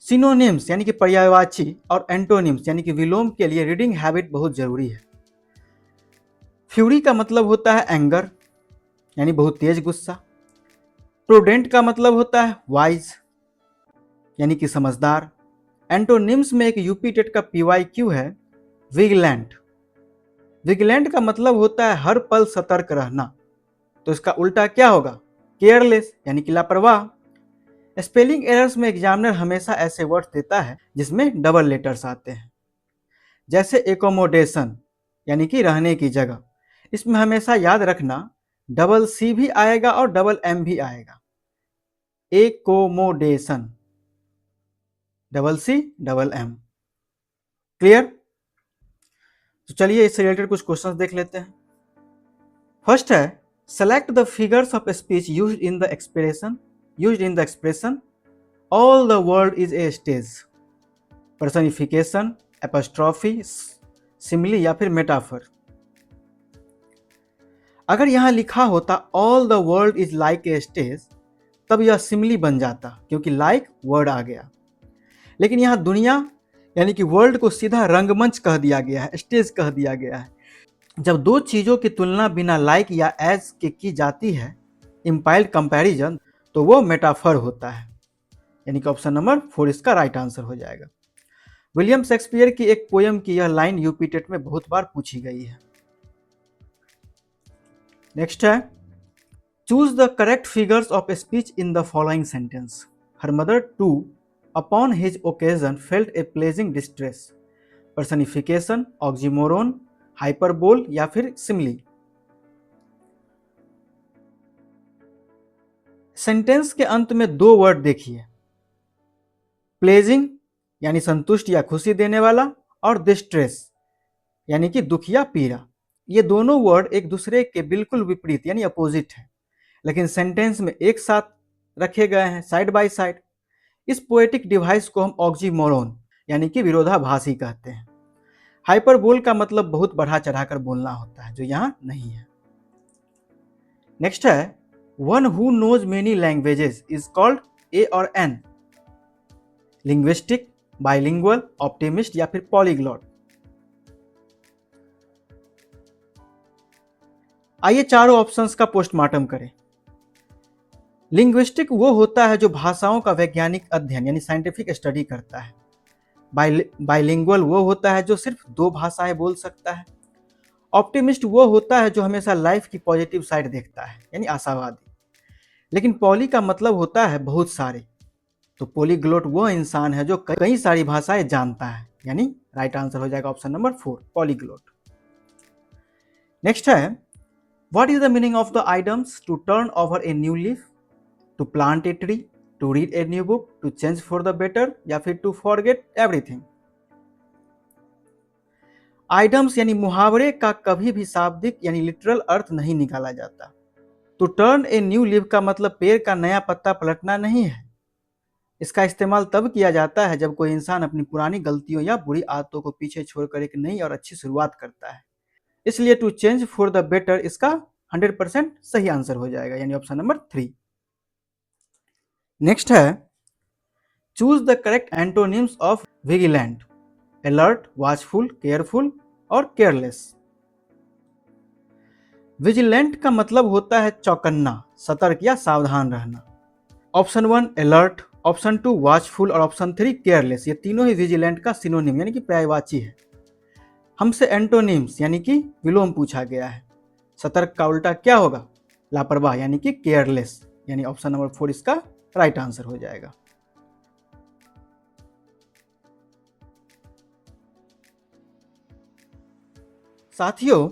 सिनोनिम्स यानी कि पर्यायवाची और एंटोनिम्स यानी कि विलोम के लिए रीडिंग हैबिट बहुत जरूरी है। फ्यूरी का मतलब होता है एंगर यानी बहुत तेज गुस्सा। प्रूडेंट का मतलब होता है वाइज यानी कि समझदार। एंटोनिम्स में एक यूपीटेट का PYQ है विजिलेंट। विजिलेंट का मतलब होता है हर पल सतर्क रहना, तो इसका उल्टा क्या होगा? केयरलेस यानी कि लापरवाह। स्पेलिंग एरर्स में एग्जामिनर हमेशा ऐसे वर्ड्स देता है जिसमें डबल लेटर्स आते हैं। जैसे एकोमोडेशन यानी कि रहने की जगह, इसमें हमेशा याद रखना डबल C भी आएगा और डबल M भी आएगा। Accommodation, double C double M। Clear? तो चलिए इससे रिलेटेड कुछ क्वेश्चंस देख लेते हैं। फर्स्ट है select the figures of speech used in the expression all the world is a stage. Personification, apostrophe, simile या फिर मेटाफर। अगर यहां लिखा होता all the world is like a stage, तब यह सिमिली बन जाता क्योंकि लाइक वर्ड आ गया। लेकिन यहां दुनिया यानी कि वर्ल्ड को सीधा रंगमंच कह दिया गया है, स्टेज कह दिया गया है। जब दो चीजों की तुलना बिना लाइक या एज के की जाती है, इम्पाइल्ड कंपैरिजन, तो वो मेटाफर होता है, यानी कि ऑप्शन नंबर 4 इसका राइट आंसर हो जाएगा। विलियम शेक्सपियर की एक पोयम की यह लाइन यूपीटेट में बहुत बार पूछी गई है। नेक्स्ट है choose the correct figures of speech in the following sentence. Her mother two upon his occasion felt A pledging distress. Personification, oxymoron, hyperbole या फिर सिमिली। सेंटेंस के अंत में दो वर्ड देखिए, प्लेजिंग यानी संतुष्ट या खुशी देने वाला, और डिस्ट्रेस यानी कि दुख या पीड़ा। ये दोनों वर्ड एक दूसरे के बिल्कुल विपरीत यानी अपोजिट है, लेकिन सेंटेंस में एक साथ रखे गए हैं, साइड बाय साइड। इस पोएटिक डिवाइस को हम ऑक्सीमोरोन यानी कि विरोधाभासी कहते हैं। हाइपरबोल का मतलब बहुत बढ़ा चढ़ाकर बोलना होता है, जो यहाँ नहीं है। नेक्स्ट है, one who knows many languages is called a और एन, लिंग्विस्टिक, बाइलिंगुअल, ऑप्टिमिस्ट या फिर पॉलीग्लॉट। आइए चारों ऑप्शंस का पोस्टमार्टम करें। लिंग्विस्टिक वो होता है जो भाषाओं का वैज्ञानिक अध्ययन यानी साइंटिफिक स्टडी करता है। बाइलिंगुअल वो होता है जो सिर्फ 2 भाषाएं बोल सकता है। ऑप्टिमिस्ट वो होता है जो हमेशा लाइफ की पॉजिटिव साइड देखता है यानी आशावादी। लेकिन पॉली का मतलब होता है बहुत सारे, तो पॉलीग्लोट वो इंसान है जो कई सारी भाषाएं जानता है, यानी राइट आंसर हो जाएगा ऑप्शन नंबर 4, पॉलीग्लोट। नेक्स्ट है, what is the meaning of the idioms to turn over a new leaf, to plant a tree, to read a new book, to change for the better या फिर to forget everything. Idioms यानी मुहावरे का कभी भी शाब्दिक यानी literal अर्थ नहीं निकाला जाता। To turn a new leaf का मतलब पेड़ का नया पत्ता पलटना नहीं है। इसका इस्तेमाल तब किया जाता है जब कोई इंसान अपनी पुरानी गलतियों या बुरी आदतों को पीछे छोड़कर एक नई और अच्छी शुरुआत करता है। इसलिए to change for the better इसका 100% सही आंसर हो जाएगा, यानी ऑप्शन नंबर 3। नेक्स्ट है, choose the correct antonyms of vigilant, alert, watchful, careful और केयरलेस। विजिलेंट का मतलब होता है चौकन्ना, सतर्क या सावधान रहना। ऑप्शन 1 अलर्ट, ऑप्शन 2 वॉचफुल और ऑप्शन 3 केयरलेस, ये तीनों ही विजिलेंट का सिनोनिम यानी कि पर्यायवाची है। हमसे एंटोनिम्स यानी कि विलोम पूछा गया है। सतर्क का उल्टा क्या होगा? लापरवाह यानी कि केयरलेस, यानी ऑप्शन नंबर 4 इसका राइट आंसर हो जाएगा। साथियों,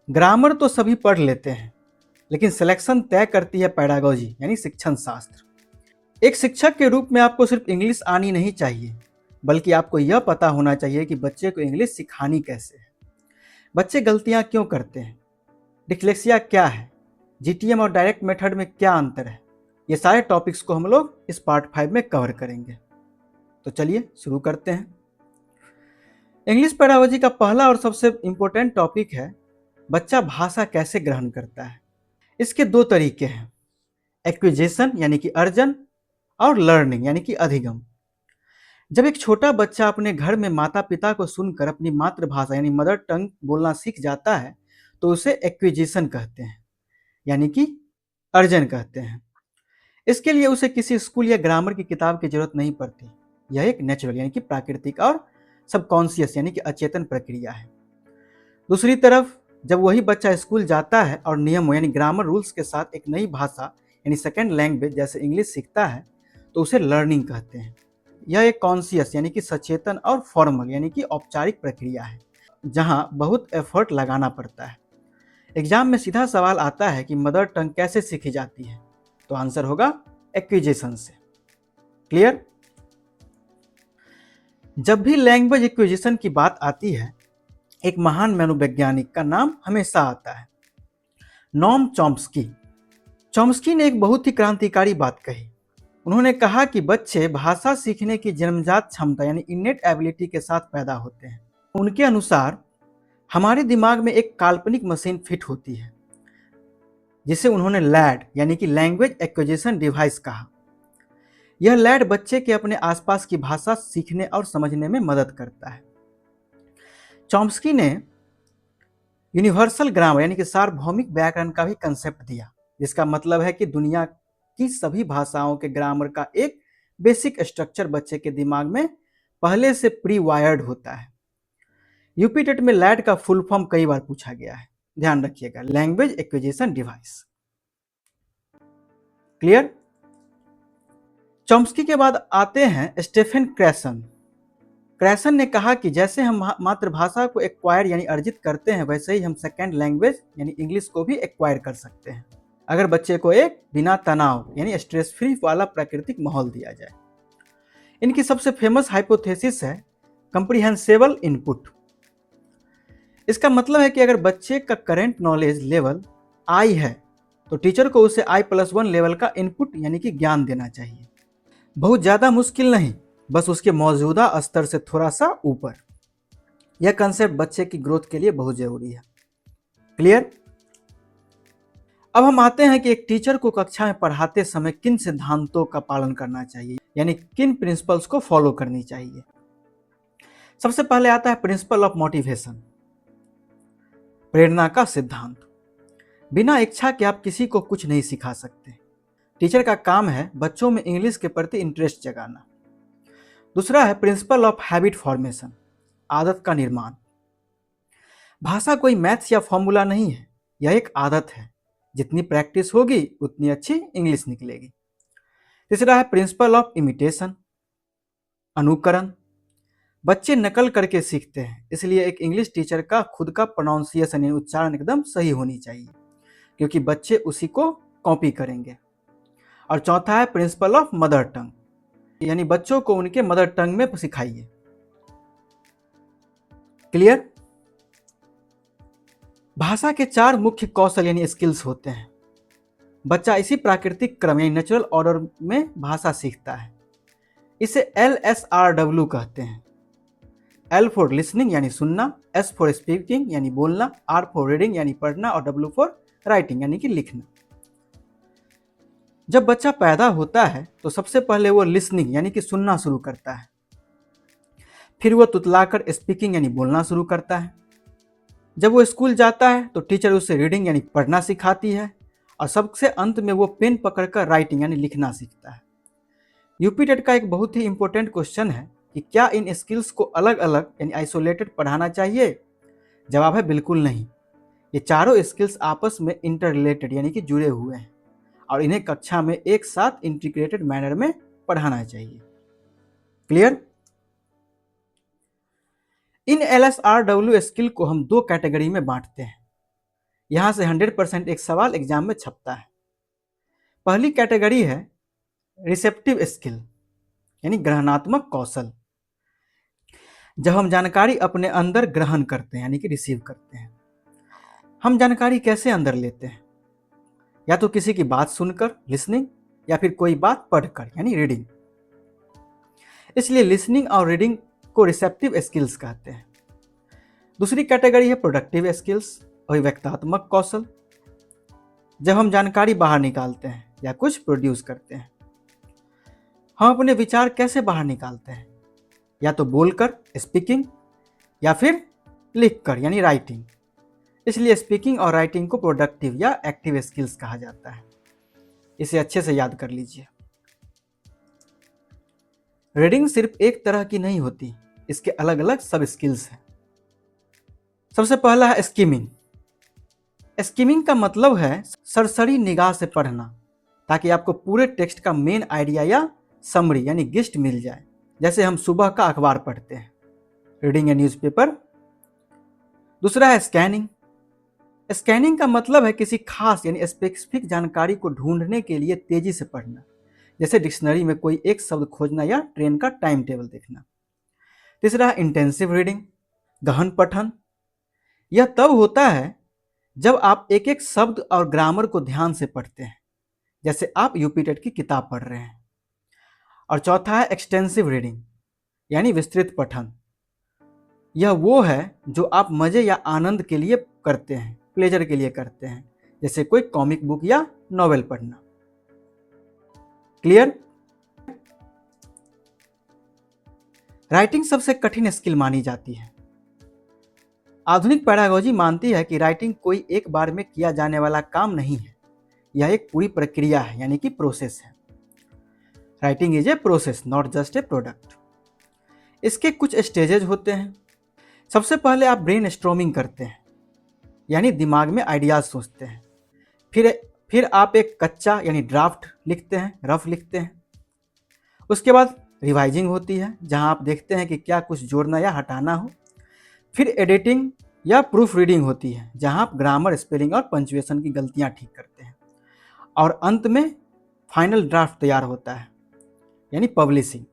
ग्रामर तो सभी पढ़ लेते हैं, लेकिन सिलेक्शन तय करती है पैडागोजी यानी शिक्षण शास्त्र। एक शिक्षक के रूप में आपको सिर्फ इंग्लिश आनी नहीं चाहिए, बल्कि आपको यह पता होना चाहिए कि बच्चे को इंग्लिश सिखानी कैसे है, बच्चे गलतियां क्यों करते हैं, डिस्लेक्सिया क्या है, जीटीएम और डायरेक्ट मेथड में क्या अंतर है। ये सारे टॉपिक्स को हम लोग इस पार्ट 5 में कवर करेंगे। तो चलिए शुरू करते हैं। इंग्लिश पैडागोजी का पहला और सबसे इंपॉर्टेंट टॉपिक है बच्चा भाषा कैसे ग्रहण करता है। इसके 2 तरीके हैं, एक्विजिशन यानी कि अर्जन और लर्निंग यानी कि अधिगम। जब एक छोटा बच्चा अपने घर में माता पिता को सुनकर अपनी मातृभाषा यानी मदर टंग बोलना सीख जाता है तो उसे एक्विजिशन कहते हैं यानी कि अर्जन कहते हैं। इसके लिए उसे किसी स्कूल या ग्रामर की किताब की जरूरत नहीं पड़ती। यह एक नेचुरल यानी कि प्राकृतिक और सबकॉन्शियस यानी कि अचेतन प्रक्रिया है। दूसरी तरफ जब वही बच्चा स्कूल जाता है और नियमों यानी ग्रामर रूल्स के साथ एक नई भाषा यानी सेकेंड लैंग्वेज जैसे इंग्लिश सीखता है तो उसे लर्निंग कहते हैं। यह एक कॉन्शियस यानी कि सचेतन और फॉर्मल यानी कि औपचारिक प्रक्रिया है, जहां बहुत एफर्ट लगाना पड़ता है। एग्जाम में सीधा सवाल आता है कि मदर टंग कैसे सीखी जाती है, तो आंसर होगा एक्विजिशन से। क्लियर? जब भी लैंग्वेज एक्विजिशन की बात आती है, एक महान मनोवैज्ञानिक का नाम हमेशा आता है, नोम चॉम्स्की। चॉम्स्की ने एक बहुत ही क्रांतिकारी बात कही। उन्होंने कहा कि बच्चे भाषा सीखने की जन्मजात क्षमता यानी इनेट एबिलिटी के साथ पैदा होते हैं। उनके अनुसार हमारे दिमाग में एक काल्पनिक मशीन फिट होती है जिसे उन्होंने लैड यानी कि लैंग्वेज एक्विजिशन डिवाइस कहा। यह लैड बच्चे के अपने आसपास की भाषा सीखने और समझने में मदद करता है। चॉम्स्की ने यूनिवर्सल ग्रामर यानी कि सार्वभौमिक व्याकरण का भी कंसेप्ट दिया, जिसका मतलब है कि दुनिया की सभी भाषाओं के ग्रामर का एक बेसिक स्ट्रक्चर बच्चे के दिमाग में पहले से प्री वायर्ड होता है। यूपी टेट में लैड का फुल फॉर्म कई बार पूछा गया है, ध्यान रखिएगा, language acquisition device. Clear? Chomsky के बाद आते हैं स्टेफन क्रैसन। क्रैसन ने कहा कि जैसे हम मातृभाषा को एक्वायर यानी अर्जित करते हैं, वैसे ही हम सेकेंड लैंग्वेज यानी इंग्लिश को भी एक्वायर कर सकते हैं, अगर बच्चे को एक बिना तनाव यानी स्ट्रेस फ्री वाला प्राकृतिक माहौल दिया जाए। इनकी सबसे फेमस हाइपोथेसिस है कंप्रीहेंसिबल इनपुट। इसका मतलब है कि अगर बच्चे का करंट नॉलेज लेवल आई है तो टीचर को उसे I+1 लेवल का इनपुट यानी कि ज्ञान देना चाहिए। बहुत ज़्यादा मुश्किल नहीं, बस उसके मौजूदा स्तर से थोड़ा सा ऊपर। यह कंसेप्ट बच्चे की ग्रोथ के लिए बहुत ज़रूरी है। क्लियर? अब हम आते हैं कि एक टीचर को कक्षा में पढ़ाते समय किन सिद्धांतों का पालन करना चाहिए, यानी किन प्रिंसिपल्स को फॉलो करनी चाहिए। सबसे पहले आता है प्रिंसिपल ऑफ मोटिवेशन, प्रेरणा का सिद्धांत। बिना इच्छा के आप किसी को कुछ नहीं सिखा सकते। टीचर का काम है बच्चों में इंग्लिश के प्रति इंटरेस्ट जगाना। दूसरा है प्रिंसिपल ऑफ हैबिट फॉर्मेशन, आदत का निर्माण। भाषा कोई मैथ्स या फॉर्मूला नहीं है, यह एक आदत है। जितनी प्रैक्टिस होगी उतनी अच्छी इंग्लिश निकलेगी। तीसरा है प्रिंसिपल ऑफ इमिटेशन, अनुकरण। बच्चे नकल करके सीखते हैं, इसलिए एक इंग्लिश टीचर का खुद का प्रोनाउंसिएशन यानी उच्चारण एकदम सही होनी चाहिए, क्योंकि बच्चे उसी को कॉपी करेंगे। और चौथा है प्रिंसिपल ऑफ मदर टंग, यानी बच्चों को उनके मदर टंग में सिखाइए। क्लियर? भाषा के 4 मुख्य कौशल यानी स्किल्स होते हैं। बच्चा इसी प्राकृतिक क्रम यानी नेचुरल ऑर्डर में भाषा सीखता है। इसे LSRW कहते हैं। L फॉर लिसनिंग यानी सुनना, S फॉर स्पीकिंग यानी बोलना, R फॉर रीडिंग यानी पढ़ना और W फॉर राइटिंग यानी कि लिखना। जब बच्चा पैदा होता है तो सबसे पहले वो लिसनिंग यानी कि सुनना शुरू करता है। फिर वो तुतलाकर स्पीकिंग यानी बोलना शुरू करता है। जब वो स्कूल जाता है तो टीचर उसे रीडिंग यानी पढ़ना सिखाती है, और सबसे अंत में वो पेन पकड़कर राइटिंग यानी लिखना सीखता है। यूपी टेट का एक बहुत ही इंपॉर्टेंट क्वेश्चन है कि क्या इन स्किल्स को अलग अलग यानी आइसोलेटेड पढ़ाना चाहिए? जवाब है बिल्कुल नहीं। ये चारों स्किल्स आपस में इंटर रिलेटेड यानी कि जुड़े हुए हैं, और इन्हें कक्षा में एक साथ इंटीग्रेटेड मैनर में पढ़ाना चाहिए। क्लियर? इन LSRW स्किल को हम 2 कैटेगरी में बांटते हैं। यहां से 100% एक सवाल एग्जाम में छपता है। पहली कैटेगरी है रिसेप्टिव स्किल यानी ग्रहणात्मक कौशल, जब हम जानकारी अपने अंदर ग्रहण करते हैं यानी कि रिसीव करते हैं। हम जानकारी कैसे अंदर लेते हैं? या तो किसी की बात सुनकर लिसनिंग, या फिर कोई बात पढ़कर यानी रीडिंग। इसलिए लिसनिंग और रीडिंग को रिसेप्टिव स्किल्स कहते हैं। दूसरी कैटेगरी है प्रोडक्टिव स्किल्स, अभिव्यक्तात्मक कौशल, जब हम जानकारी बाहर निकालते हैं या कुछ प्रोड्यूस करते हैं। हम अपने विचार कैसे बाहर निकालते हैं? या तो बोलकर स्पीकिंग, या फिर लिखकर यानी राइटिंग। इसलिए स्पीकिंग और राइटिंग को प्रोडक्टिव या एक्टिव स्किल्स कहा जाता है। इसे अच्छे से याद कर लीजिए। रीडिंग सिर्फ एक तरह की नहीं होती, इसके अलग अलग सब स्किल्स हैं। सबसे पहला है स्किमिंग। स्किमिंग का मतलब है सरसरी निगाह से पढ़ना, ताकि आपको पूरे टेक्स्ट का मेन आइडिया या समरी यानी गिस्ट मिल जाए। जैसे हम सुबह का अखबार पढ़ते हैं, रीडिंग ए न्यूज़पेपर। दूसरा है स्कैनिंग। स्कैनिंग का मतलब है किसी खास यानी स्पेसिफिक जानकारी को ढूंढने के लिए तेजी से पढ़ना, जैसे डिक्शनरी में कोई एक शब्द खोजना या ट्रेन का टाइम टेबल देखना। तीसरा है इंटेंसिव रीडिंग, गहन पठन। यह तब होता है जब आप एक एक शब्द और ग्रामर को ध्यान से पढ़ते हैं, जैसे आप यूपी टेट की किताब पढ़ रहे हैं। और चौथा है एक्सटेंसिव रीडिंग यानी विस्तृत पठन। यह वो है जो आप मजे या आनंद के लिए करते हैं, प्लेजर के लिए करते हैं, जैसे कोई कॉमिक बुक या नॉवेल पढ़ना। क्लियर? राइटिंग सबसे कठिन स्किल मानी जाती है। आधुनिक पैडागोजी मानती है कि राइटिंग कोई एक बार में किया जाने वाला काम नहीं है, यह एक पूरी प्रक्रिया है यानी कि प्रोसेस है। Writing is a process not just a product. इसके कुछ स्टेजेज होते हैं। सबसे पहले आप ब्रेन स्ट्रोमिंग करते हैं, यानी दिमाग में आइडियाज सोचते हैं। फिर आप एक कच्चा यानी ड्राफ्ट लिखते हैं, रफ लिखते हैं। उसके बाद रिवाइजिंग होती है, जहां आप देखते हैं कि क्या कुछ जोड़ना या हटाना हो। फिर एडिटिंग या प्रूफ रीडिंग होती है, जहां आप ग्रामर, स्पेलिंग और पंचुएशन की गलतियां ठीक करते हैं। और अंत में फाइनल ड्राफ्ट तैयार होता है यानी पब्लिशिंग।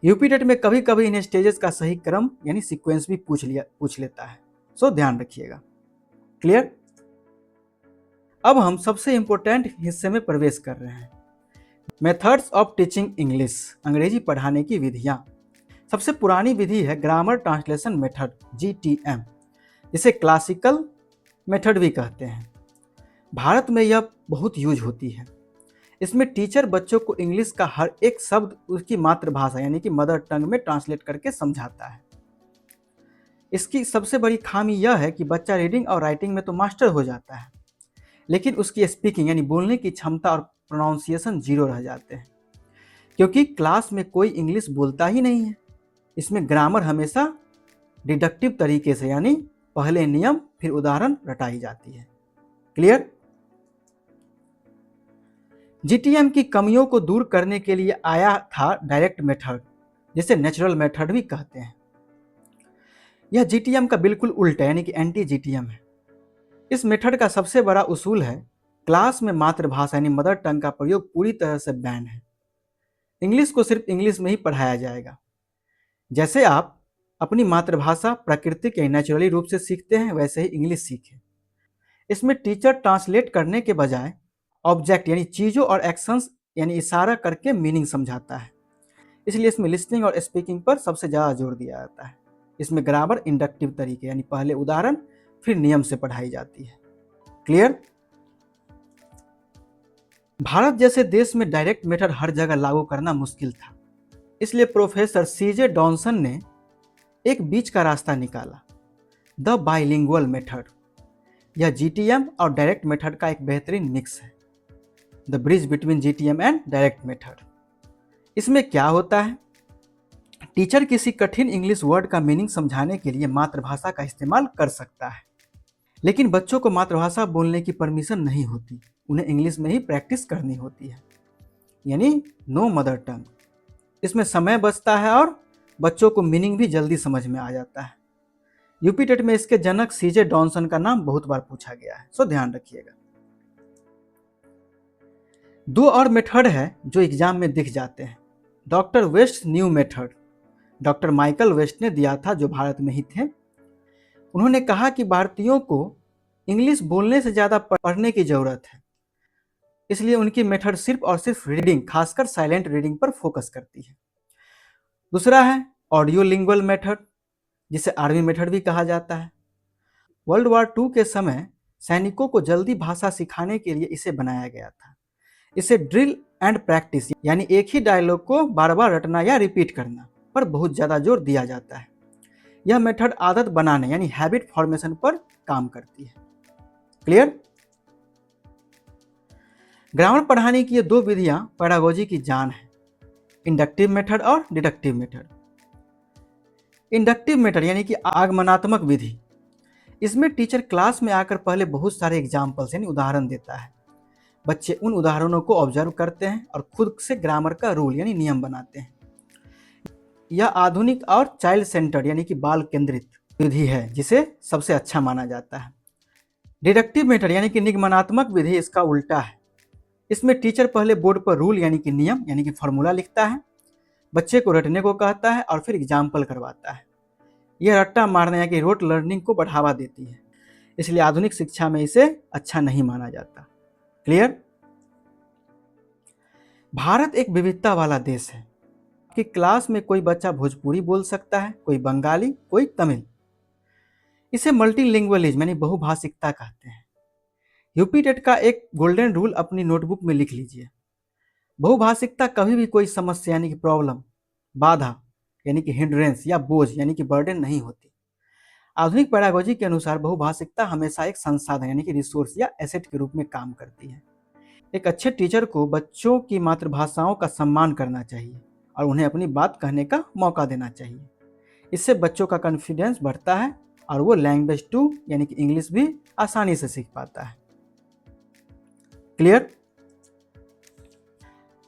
यूपी टेट में कभी कभी इन स्टेजेस का सही क्रम यानी सीक्वेंस भी पूछ लेता है, सो ध्यान रखिएगा। क्लियर? अब हम सबसे इम्पोर्टेंट हिस्से में प्रवेश कर रहे हैं, मेथड्स ऑफ टीचिंग इंग्लिश, अंग्रेजी पढ़ाने की विधियाँ। सबसे पुरानी विधि है ग्रामर ट्रांसलेशन मेथड, GTM, जिसे क्लासिकल मेथड भी कहते हैं। भारत में यह बहुत यूज होती है। इसमें टीचर बच्चों को इंग्लिश का हर एक शब्द उसकी मातृभाषा यानी कि मदर टंग में ट्रांसलेट करके समझाता है। इसकी सबसे बड़ी खामी यह है कि बच्चा रीडिंग और राइटिंग में तो मास्टर हो जाता है, लेकिन उसकी स्पीकिंग यानी बोलने की क्षमता और प्रोनाउंसिएशन जीरो रह जाते हैं, क्योंकि क्लास में कोई इंग्लिश बोलता ही नहीं है। इसमें ग्रामर हमेशा डिडक्टिव तरीके से यानी पहले नियम फिर उदाहरण रटाई जाती है। क्लियर? GTM की कमियों को दूर करने के लिए आया था डायरेक्ट मेथड, जिसे नेचुरल मेथड भी कहते हैं। यह GTM का बिल्कुल उल्टा यानी कि एंटी GTM है। इस मेथड का सबसे बड़ा उसूल है क्लास में मातृभाषा यानी मदर टंग का प्रयोग पूरी तरह से बैन है। इंग्लिश को सिर्फ इंग्लिश में ही पढ़ाया जाएगा। जैसे आप अपनी मातृभाषा प्राकृतिक या नेचुरली रूप से सीखते हैं, वैसे ही इंग्लिश सीखें। इसमें टीचर ट्रांसलेट करने के बजाय ऑब्जेक्ट यानी चीज़ों और एक्शंस यानी इशारा करके मीनिंग समझाता है। इसलिए इसमें लिसनिंग और स्पीकिंग पर सबसे ज़्यादा जोर दिया जाता है। इसमें ग्रामर इंडक्टिव तरीके यानी पहले उदाहरण फिर नियम से पढ़ाई जाती है। क्लियर? भारत जैसे देश में डायरेक्ट मेथड हर जगह लागू करना मुश्किल था, इसलिए प्रोफेसर CJ डॉनसन ने एक बीच का रास्ता निकाला, द बाइलिंगुअल मेथड। यह GTM और डायरेक्ट मेथड का एक बेहतरीन मिक्स है, the bridge between GTM and direct method. इसमें क्या होता है, टीचर किसी कठिन इंग्लिश वर्ड का मीनिंग समझाने के लिए मातृभाषा का इस्तेमाल कर सकता है, लेकिन बच्चों को मातृभाषा बोलने की परमिशन नहीं होती, उन्हें इंग्लिश में ही प्रैक्टिस करनी होती है, यानी नो मदर टंग। इसमें समय बचता है और बच्चों को मीनिंग भी जल्दी समझ में आ जाता है। यूपी टेट में इसके जनक CJ डॉनसन का नाम बहुत बार पूछा गया है, सो ध्यान रखिएगा। दो और मेथड है जो एग्जाम में दिख जाते हैं, doctor West new method. Doctor Michael West ने दिया था, जो भारत में ही थे। उन्होंने कहा कि भारतीयों को इंग्लिश बोलने से ज़्यादा पढ़ने की ज़रूरत है, इसलिए उनकी मेथड सिर्फ और सिर्फ रीडिंग, खासकर साइलेंट रीडिंग पर फोकस करती है। दूसरा है ऑडियो लिंगुअल मेथड, जिसे आर्मी मेथड भी कहा जाता है। वर्ल्ड वॉर 2 के समय सैनिकों को जल्दी भाषा सिखाने के लिए इसे बनाया गया था। इसे ड्रिल एंड प्रैक्टिस यानी एक ही डायलॉग को बार बार रटना या रिपीट करना पर बहुत ज़्यादा जोर दिया जाता है। यह मेथड आदत बनाने यानी हैबिट फॉर्मेशन पर काम करती है। क्लियर? ग्रामर पढ़ाने की ये दो विधियां पेडागोजी की जान है, इंडक्टिव मेथड और डिडक्टिव मेथड। इंडक्टिव मेथड यानी कि आगमनात्मक विधि, इसमें टीचर क्लास में आकर पहले बहुत सारे एग्जाम्पल्स यानी उदाहरण देता है। बच्चे उन उदाहरणों को ऑब्जर्व करते हैं और खुद से ग्रामर का रूल यानी नियम बनाते हैं। यह आधुनिक और चाइल्ड सेंटर्ड यानी कि बाल केंद्रित विधि है, जिसे सबसे अच्छा माना जाता है। डिडक्टिव मेथड यानी कि निगमनात्मक विधि इसका उल्टा है। इसमें टीचर पहले बोर्ड पर रूल यानी कि नियम यानी कि फॉर्मूला लिखता है, बच्चे को रटने को कहता है और फिर एग्जाम्पल करवाता है। यह रट्टा मारने यानी कि रोट लर्निंग को बढ़ावा देती है, इसलिए आधुनिक शिक्षा में इसे अच्छा नहीं माना जाता। क्लियर? भारत एक विविधता वाला देश है कि क्लास में कोई बच्चा भोजपुरी बोल सकता है, कोई बंगाली, कोई तमिल। इसे मल्टीलिंगुअलिज्म यानी बहुभाषिकता कहते हैं। यूपी टेट का एक गोल्डन रूल अपनी नोटबुक में लिख लीजिए, बहुभाषिकता कभी भी कोई समस्या यानी कि प्रॉब्लम, बाधा यानी कि हिंड्रेंस या बोझ यानी कि बर्डन नहीं होती। आधुनिक पेडागोजी के अनुसार बहुभाषिकता हमेशा एक संसाधन यानी कि रिसोर्स या एसेट के रूप में काम करती है। एक अच्छे टीचर को बच्चों की मातृभाषाओं का सम्मान करना चाहिए और उन्हें अपनी बात कहने का मौका देना चाहिए। इससे बच्चों का कॉन्फिडेंस बढ़ता है और वो लैंग्वेज 2 यानी कि इंग्लिश भी आसानी से सीख पाता है। क्लियर?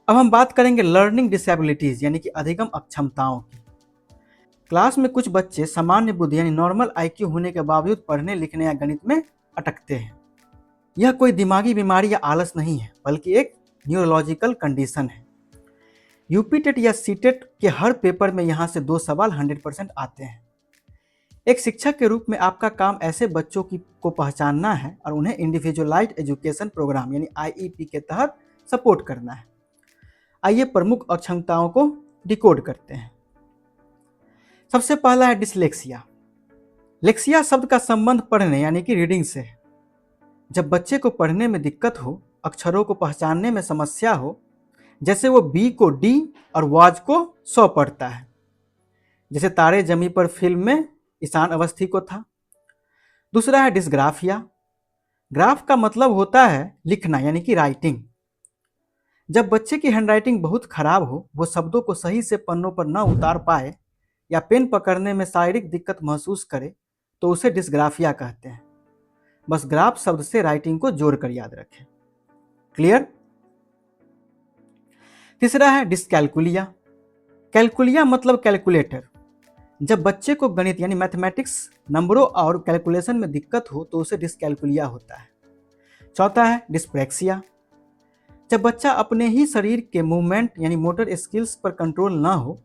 अब हम बात करेंगे लर्निंग डिसेबिलिटीज यानी कि अधिगम अक्षमताओं की। क्लास में कुछ बच्चे सामान्य बुद्धि यानी नॉर्मल IQ होने के बावजूद पढ़ने लिखने या गणित में अटकते हैं। यह कोई दिमागी बीमारी या आलस नहीं है, बल्कि एक न्यूरोलॉजिकल कंडीशन है। यूपी टेट या सीटेट के हर पेपर में यहाँ से 2 सवाल 100% आते हैं। एक शिक्षक के रूप में आपका काम ऐसे बच्चों को पहचानना है और उन्हें इंडिविजुअलाइज्ड एजुकेशन प्रोग्राम यानी आईईपी के तहत सपोर्ट करना है। आइए प्रमुख अक्षमताओं को डिकोड करते हैं। सबसे पहला है डिसलेक्सिया। लेक्सिया शब्द का संबंध पढ़ने यानी कि रीडिंग से है। जब बच्चे को पढ़ने में दिक्कत हो, अक्षरों को पहचानने में समस्या हो, जैसे वो बी को डी और वाज को सौ पढ़ता है, जैसे तारे जमी पर फिल्म में ईशान अवस्थी को था। दूसरा है डिस्ग्राफिया। ग्राफ का मतलब होता है लिखना यानी कि राइटिंग। जब बच्चे की हैंडराइटिंग बहुत खराब हो, वो शब्दों को सही से पन्नों पर न उतार पाए या पेन पकड़ने में शारीरिक दिक्कत महसूस करे, तो उसे डिस्ग्राफिया कहते हैं। बस ग्राफ शब्द से राइटिंग को जोड़कर याद रखें। क्लियर? तीसरा है डिस्कैलकुलिया। कैलकुलिया मतलब कैलकुलेटर। जब बच्चे को गणित यानी मैथमेटिक्स, नंबरों और कैलकुलेशन में दिक्कत हो तो उसे डिस्कैलकुलिया होता है। चौथा है डिस्प्रेक्सिया। जब बच्चा अपने ही शरीर के मूवमेंट यानी मोटर स्किल्स पर कंट्रोल ना हो,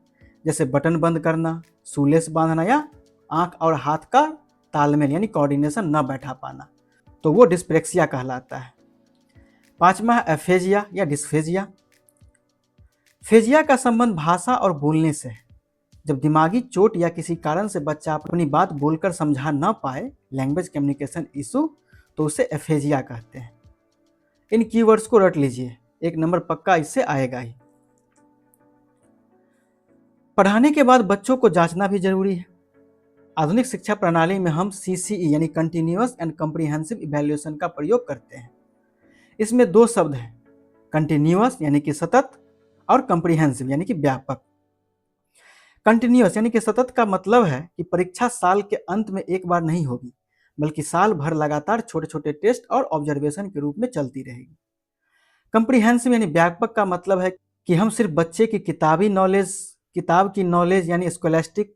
जैसे बटन बंद करना, शूलेस बांधना या आंख और हाथ का तालमेल यानी कोऑर्डिनेशन न बैठा पाना, तो वो डिस्प्रेक्सिया कहलाता है। पांचवा है एफेजिया या डिस्फेजिया। फेजिया का संबंध भाषा और बोलने से है। जब दिमागी चोट या किसी कारण से बच्चा अपनी बात बोलकर समझा ना पाए, लैंग्वेज कम्युनिकेशन इशू, तो उसे एफेजिया कहते हैं। इन कीवर्ड्स को रट लीजिए, एक नंबर पक्का इससे आएगा ही। पढ़ाने के बाद बच्चों को जांचना भी जरूरी है। आधुनिक शिक्षा प्रणाली में हम CCE यानी कंटिन्यूअस एंड कॉम्प्रिहेंसिव इवैल्यूएशन का प्रयोग करते हैं। इसमें दो शब्द हैं, कंटिन्यूअस यानी कि सतत और कॉम्प्रिहेंसिव यानी कि व्यापक। कंटिन्यूअस यानी कि सतत का मतलब है कि परीक्षा साल के अंत में एक बार नहीं होगी, बल्कि साल भर लगातार छोटे छोटे टेस्ट और ऑब्जर्वेशन के रूप में चलती रहेगी। कॉम्प्रिहेंसिव यानी व्यापक का मतलब है कि हम सिर्फ बच्चे की किताब की नॉलेज यानी स्कॉलस्टिक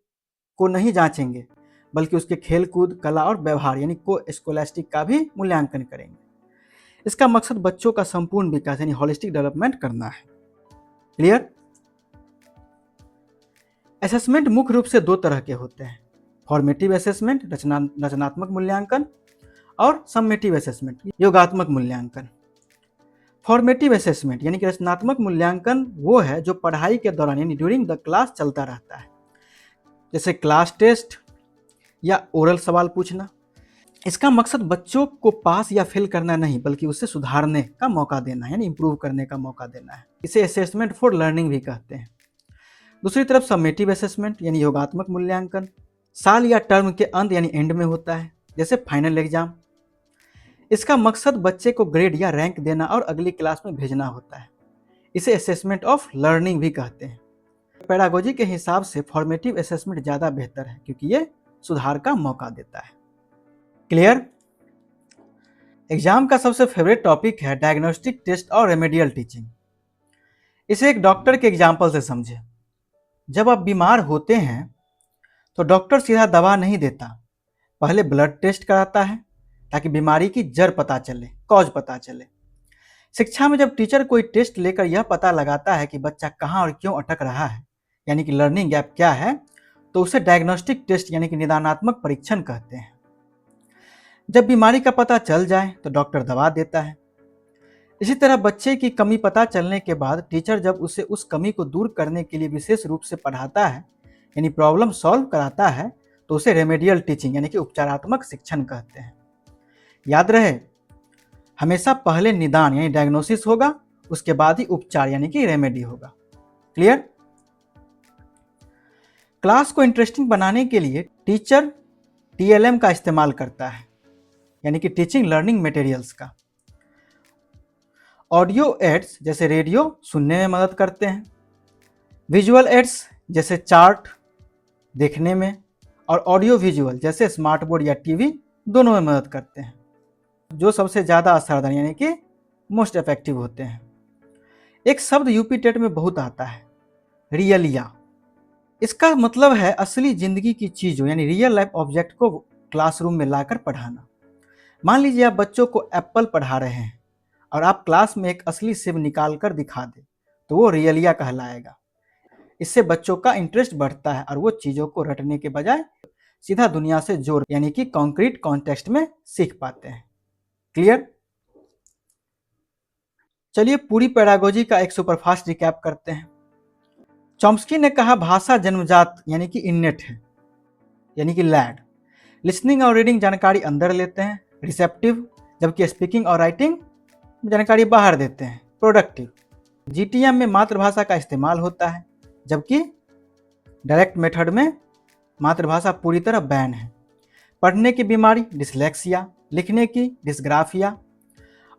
को नहीं जांचेंगे, बल्कि उसके खेल कूद, कला और व्यवहार यानी को स्कॉलस्टिक का भी मूल्यांकन करेंगे। इसका मकसद बच्चों का संपूर्ण विकास यानी होलिस्टिक डेवलपमेंट करना है। क्लियर? असेसमेंट मुख्य रूप से दो तरह के होते हैं, फॉर्मेटिव असेसमेंट रचनात्मक मूल्यांकन और सम्मेटिव असेसमेंट योगात्मक मूल्यांकन। फॉर्मेटिव असेसमेंट यानी कि रचनात्मक मूल्यांकन वो है जो पढ़ाई के दौरान यानी ड्यूरिंग द क्लास चलता रहता है, जैसे क्लास टेस्ट या ओरल सवाल पूछना। इसका मकसद बच्चों को पास या फेल करना नहीं, बल्कि उससे सुधारने का मौका देना यानी इंप्रूव करने का मौका देना है। इसे असेसमेंट फॉर लर्निंग भी कहते हैं। दूसरी तरफ समेटिव असेसमेंट यानी योगात्मक मूल्यांकन साल या टर्म के अंत यानी एंड में होता है, जैसे फाइनल एग्जाम। इसका मकसद बच्चे को ग्रेड या रैंक देना और अगली क्लास में भेजना होता है। इसे असेसमेंट ऑफ लर्निंग भी कहते हैं। पेडागोजी के हिसाब से फॉर्मेटिव असेसमेंट ज़्यादा बेहतर है, क्योंकि ये सुधार का मौका देता है। क्लियर? एग्जाम का सबसे फेवरेट टॉपिक है डायग्नोस्टिक टेस्ट और रेमेडियल टीचिंग। इसे एक डॉक्टर के एग्जाम्पल से समझे। जब आप बीमार होते हैं तो डॉक्टर सीधा दवा नहीं देता, पहले ब्लड टेस्ट कराता है ताकि बीमारी की जड़ पता चले, कॉज पता चले। शिक्षा में जब टीचर कोई टेस्ट लेकर यह पता लगाता है कि बच्चा कहाँ और क्यों अटक रहा है, यानी कि लर्निंग गैप क्या है, तो उसे डायग्नोस्टिक टेस्ट यानी कि निदानात्मक परीक्षण कहते हैं। जब बीमारी का पता चल जाए तो डॉक्टर दवा देता है। इसी तरह बच्चे की कमी पता चलने के बाद टीचर जब उसे उस कमी को दूर करने के लिए विशेष रूप से पढ़ाता है यानी प्रॉब्लम सॉल्व कराता है, तो उसे रेमेडियल टीचिंग यानी कि उपचारात्मक शिक्षण कहते हैं। याद रहे, हमेशा पहले निदान यानी डायग्नोसिस होगा, उसके बाद ही उपचार यानी कि रेमेडी होगा। क्लियर? क्लास को इंटरेस्टिंग बनाने के लिए टीचर TLM का इस्तेमाल करता है, यानी कि टीचिंग लर्निंग मटेरियल्स का। ऑडियो एड्स जैसे रेडियो सुनने में मदद करते हैं, विजुअल एड्स जैसे चार्ट देखने में, और ऑडियो विजुअल जैसे स्मार्ट बोर्ड या टीवी दोनों में मदद करते हैं, जो सबसे ज़्यादा असरदार यानी कि मोस्ट इफेक्टिव होते हैं। एक शब्द यूपी टेट में बहुत आता है, रियलिया। इसका मतलब है असली जिंदगी की चीज़ों यानी रियल लाइफ ऑब्जेक्ट को क्लासरूम में लाकर पढ़ाना। मान लीजिए आप बच्चों को एप्पल पढ़ा रहे हैं और आप क्लास में एक असली सेब निकाल कर दिखा दें, तो वो रियलिया कहलाएगा। इससे बच्चों का इंटरेस्ट बढ़ता है और वो चीज़ों को रटने के बजाय सीधा दुनिया से जोड़ यानी कि कॉन्क्रीट कॉन्टेक्स्ट में सीख पाते हैं। क्लियर? चलिए पूरी पेडागोजी का एक सुपरफास्ट रिकैप करते हैं। चॉम्स्की ने कहा भाषा जन्मजात यानी कि इन्नेट है, यानी कि लैड। लिसनिंग और रीडिंग जानकारी अंदर लेते हैं, रिसेप्टिव, जबकि स्पीकिंग और राइटिंग जानकारी बाहर देते हैं, प्रोडक्टिव। जीटीएम में मातृभाषा का इस्तेमाल होता है, जबकि डायरेक्ट मेथड में मातृभाषा पूरी तरह बैन है। पढ़ने की बीमारी डिसलेक्सिया, लिखने की डिस्ग्राफिया,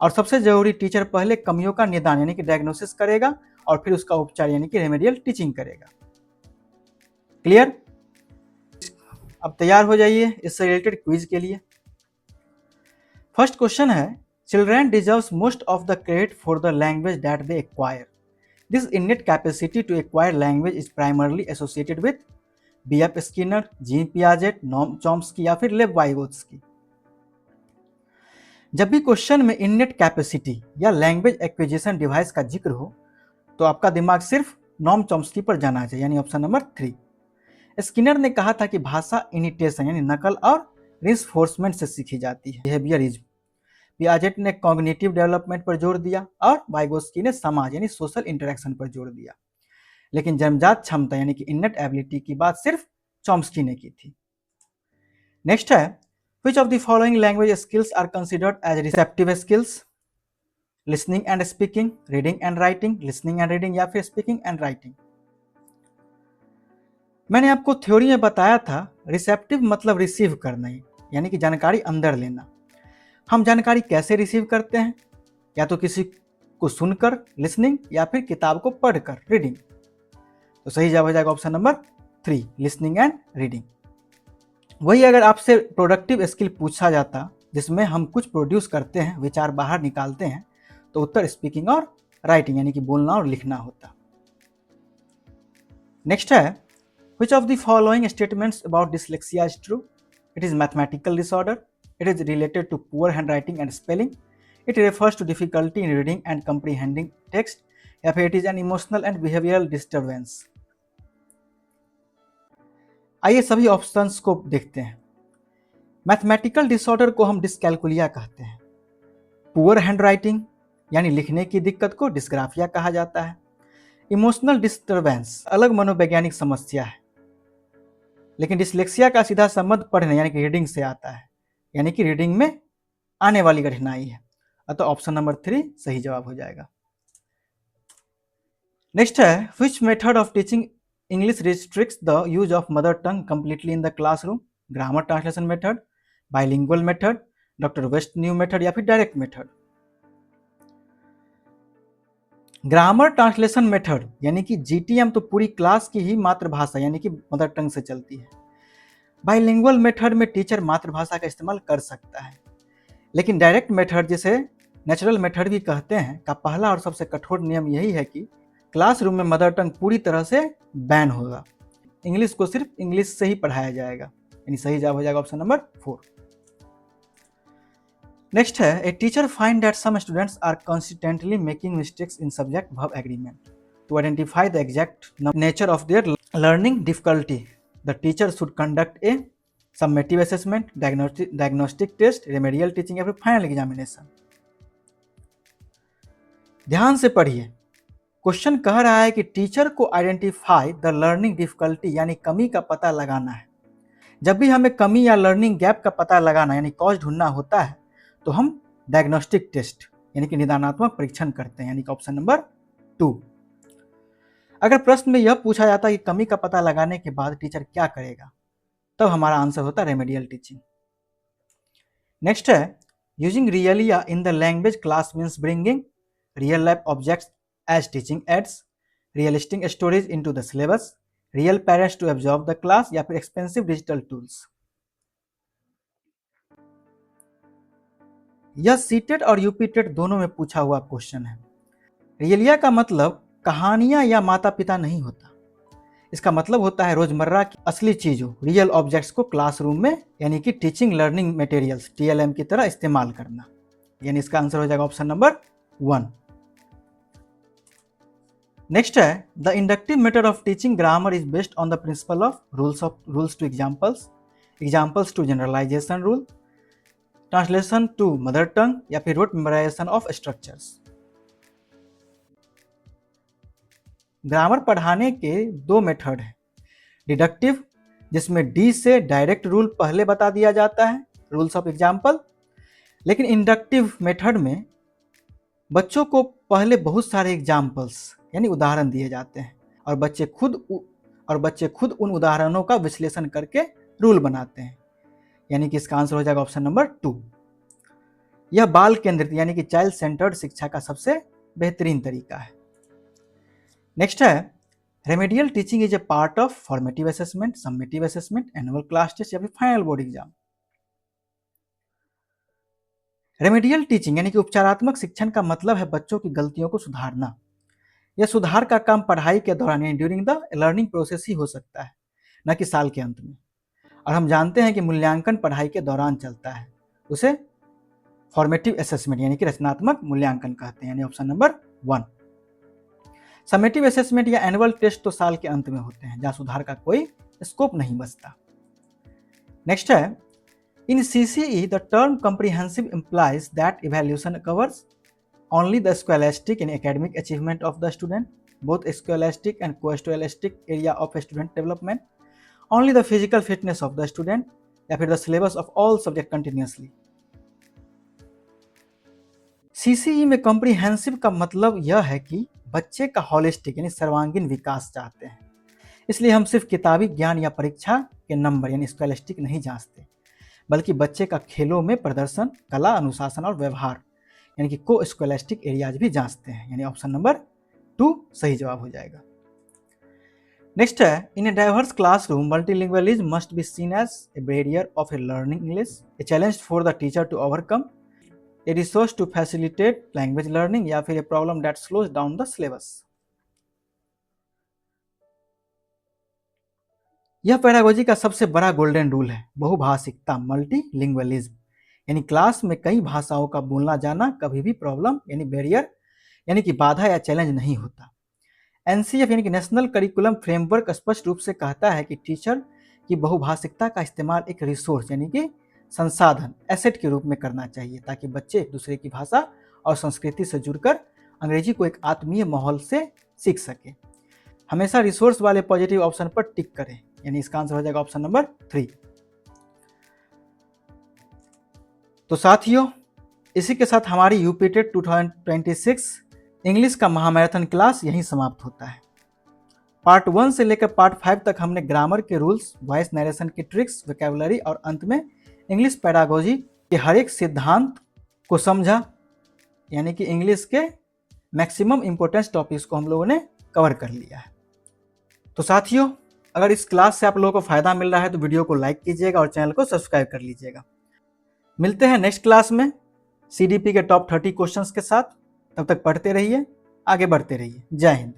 और सबसे जरूरी टीचर पहले कमियों का निदान यानी कि डायग्नोसिस करेगा और फिर उसका उपचार यानी कि रेमेडियल टीचिंग करेगा। क्लियर? अब तैयार हो जाइए इससे रिलेटेड क्विज के लिए। फर्स्ट क्वेश्चन है, children deserves most of the credit for the language that they acquire. This innate capacity to acquire language is primarily associated with B.F. Skinner, Jean Piaget, Noam Chomsky या फिर Lev Vygotsky. जब भी question में innate capacity या language acquisition device का जिक्र हो तो आपका दिमाग सिर्फ नोम चॉम्स्की पर जाना चाहिए, यानी ऑप्शन नंबर 3। स्किनर ने कहा था कि भाषा इनिटेशन यानी नकल और रिइंफोर्समेंट से सीखी जाती है, बिहेवियरिज्म। पियाजेट ने कॉग्निटिव डेवलपमेंट पर जोर दिया और वाइगोत्स्की ने समाज यानी सोशल इंटरेक्शन पर जोर दिया। लेकिन जन्मजात क्षमता यानी कि इनेट एबिलिटी की बात सिर्फ चॉम्स्की ने की थी। नेक्स्ट है, which of the following language skills are considered as receptive skills? Listening and speaking, reading and writing, listening and reading या फिर speaking and writing। मैंने आपको थ्योरी में बताया था रिसेप्टिव मतलब रिसीव करना ही, यानी कि जानकारी अंदर लेना। हम जानकारी कैसे रिसीव करते हैं? या तो किसी को सुनकर लिसनिंग या फिर किताब को पढ़कर रीडिंग। तो सही जवाब हो जाएगा option number 3, listening and reading. वही अगर आपसे प्रोडक्टिव स्किल पूछा जाता जिसमें हम कुछ प्रोड्यूस करते हैं, विचार बाहर निकालते हैं, तो उत्तर स्पीकिंग और राइटिंग यानी कि बोलना और लिखना होता। नेक्स्ट है, which of the following statements about dyslexia is true? It is mathematical disorder, it is related to poor handwriting and spelling, it refers to difficulty in reading and comprehending text, या फिर it is an emotional and behavioral disturbance। आइए सभी options को देखते हैं। Mathematical disorder को हम dyscalculia कहते हैं। पुअर हैंडराइटिंग यानी लिखने की दिक्कत को डिस्ग्राफिया कहा जाता है। इमोशनल डिस्टर्बेंस अलग मनोवैज्ञानिक समस्या है। लेकिन डिसलेक्सिया का सीधा संबंध पढ़ने यानी कि रीडिंग से आता है, यानी कि रीडिंग में आने वाली कठिनाई है। अतः ऑप्शन नंबर 3 सही जवाब हो जाएगा। नेक्स्ट है, which method of teaching English restricts the use of mother tongue completely in the classroom? Grammar translation method, bilingual method, Dr. West new method या फिर direct method? Grammar translation method यानी कि GTM तो पूरी class की ही मातृभाषा यानी कि मदर टंग से चलती है। बाइलिंगुअल मेथड में टीचर मातृभाषा का इस्तेमाल कर सकता है। लेकिन डायरेक्ट मेथड जिसे नेचुरल मेथड भी कहते हैं का पहला और सबसे कठोर नियम यही है कि क्लासरूम में मदर टंग पूरी तरह से बैन होगा। इंग्लिश को सिर्फ इंग्लिश से ही पढ़ाया जाएगा, यानी सही जवाब हो जाएगा ऑप्शन नंबर 4। नेक्स्ट है, a teacher find that some students are consistently making mistakes in subject verb agreement. To identify the exact nature of their learning difficulty the teacher should conduct a summative assessment, diagnostic test, remedial teaching या फिर final examination. ध्यान से पढ़िए, question कह रहा है कि teacher को आइडेंटिफाई द लर्निंग डिफिकल्टी यानी कमी का पता लगाना है। जब भी हमें कमी या लर्निंग गैप का पता लगाना यानी कॉज ढूंढना होता है तो हम डायग्नोस्टिक टेस्ट यानी कि निदानात्मक परीक्षण करते हैं, यानी कि ऑप्शन नंबर 2। अगर प्रश्न में यह पूछा जाता है कि कमी का पता लगाने के बाद टीचर क्या करेगा, तब हमारा आंसर होता है रेमेडियल टीचिंग। नेक्स्ट है, using realia in the language class means bringing real life objects as teaching aids, realistic stories into the syllabus, real parents to absorb the class या फिर expensive digital tools। यह CTET और UPTET दोनों में पूछा हुआ question है। रियलिया का मतलब कहानियां या माता पिता नहीं होता, इसका मतलब होता है रोजमर्रा की असली चीजों रियल ऑब्जेक्ट्स को क्लासरूम में यानी कि टीचिंग लर्निंग मटेरियल्स TLM की तरह इस्तेमाल करना, यानी इसका आंसर हो जाएगा ऑप्शन नंबर 1। नेक्स्ट है, the inductive method of teaching grammar is based on the principle of rules to examples. Examples to generalization rule, translation to mother tongue या फिर rote memorization of structures. Grammar पढ़ाने के दो method हैं, deductive जिसमें D से direct rule पहले बता दिया जाता है, रूल्स ऑफ एग्जाम्पल, लेकिन इंडक्टिव मेथड में बच्चों को पहले बहुत सारे एग्जाम्पल्स यानी उदाहरण दिए जाते हैं और बच्चे खुद उन उदाहरणों का विश्लेषण करके रूल बनाते हैं, यानी कि इसका आंसर हो जाएगा ऑप्शन नंबर 2। यह बाल केंद्रित यानी कि चाइल्ड सेंटर्ड शिक्षा का सबसे बेहतरीन तरीका है। नेक्स्ट है, remedial teaching is a part of formative assessment, summative assessment, annual class test या फिर final board exam. Remedial teaching यानी कि उपचारात्मक शिक्षण का मतलब है बच्चों की गलतियों को सुधारना। यह सुधार का काम पढ़ाई के दौरान यानी ड्यूरिंग द लर्निंग प्रोसेस ही हो सकता है, न कि साल के अंत में। और हम जानते हैं कि मूल्यांकन पढ़ाई के दौरान चलता है, उसे फॉर्मेटिव असेसमेंट यानी कि रचनात्मक मूल्यांकन कहते हैं, यानी ऑप्शन नंबर 1। समेटिव असेसमेंट या एनुअल टेस्ट तो साल के अंत में होते हैं, जहां सुधार का कोई स्कोप नहीं बचता। नेक्स्ट है, in CCE the term comprehensive implies that evaluation covers only the scholastic and academic achievement of the student, both scholastic and co-scholastic area of student development, only the physical fitness of the student या फिर the syllabus of all subject continuously। CCE में comprehensive का मतलब यह है कि बच्चे का होलिस्टिक यानी सर्वांगीण विकास चाहते हैं, इसलिए हम सिर्फ किताबी ज्ञान या परीक्षा के नंबर यानी स्कॉलस्टिक नहीं जांचते, बल्कि बच्चे का खेलों में प्रदर्शन, कला, अनुशासन और व्यवहार यानी कि को स्कॉलस्टिक एरियाज भी जांचते हैं, यानी ऑप्शन नंबर 2 सही जवाब हो जाएगा। नेक्स्ट है, in a diverse classroom multilingualism must be seen as a barrier of a learning English, a challenge for the teacher to overcome, a resource to facilitate language learning या फिर a problem that slows down the syllabus. यह pedagogy का सबसे बड़ा golden rule है, बहुभाषिकता, multilingualism, यानी class में कई भाषाओं का बोलना जाना कभी भी प्रॉब्लम यानी बैरियर यानी कि बाधा या चैलेंज नहीं होता। एनसीएफ यानी कि नेशनल करिकुलम फ्रेमवर्क स्पष्ट रूप से कहता है कि टीचर की बहुभाषिकता का इस्तेमाल एक रिसोर्स यानी कि संसाधन, एसेट के रूप में करना चाहिए, ताकि बच्चे एक दूसरे की भाषा और संस्कृति से जुड़कर अंग्रेजी को एक आत्मीय माहौल से सीख सके। हमेशा रिसोर्स वाले पॉजिटिव ऑप्शन पर टिक करें, यानी इसका आंसर हो जाएगा ऑप्शन नंबर 3। तो साथियों, इसी के साथ हमारी यूपी टेट 2026 इंग्लिश का महामैराथन क्लास यहीं समाप्त होता है। पार्ट 1 से लेकर पार्ट 5 तक हमने ग्रामर के रूल्स, वॉइस नरेशन की ट्रिक्स, वोकैबुलरी और अंत में इंग्लिश पैडागोजी के हर एक सिद्धांत को समझा, यानी कि इंग्लिश के मैक्सिमम इंपोर्टेंस टॉपिक्स को हम लोगों ने कवर कर लिया है। तो साथियों, अगर इस क्लास से आप लोगों को फायदा मिल रहा है तो वीडियो को लाइक कीजिएगा और चैनल को सब्सक्राइब कर लीजिएगा। मिलते हैं नेक्स्ट क्लास में सीडीपी के टॉप 30 क्वेश्चंस के साथ। तब तक पढ़ते रहिए, आगे बढ़ते रहिए। जय हिंद।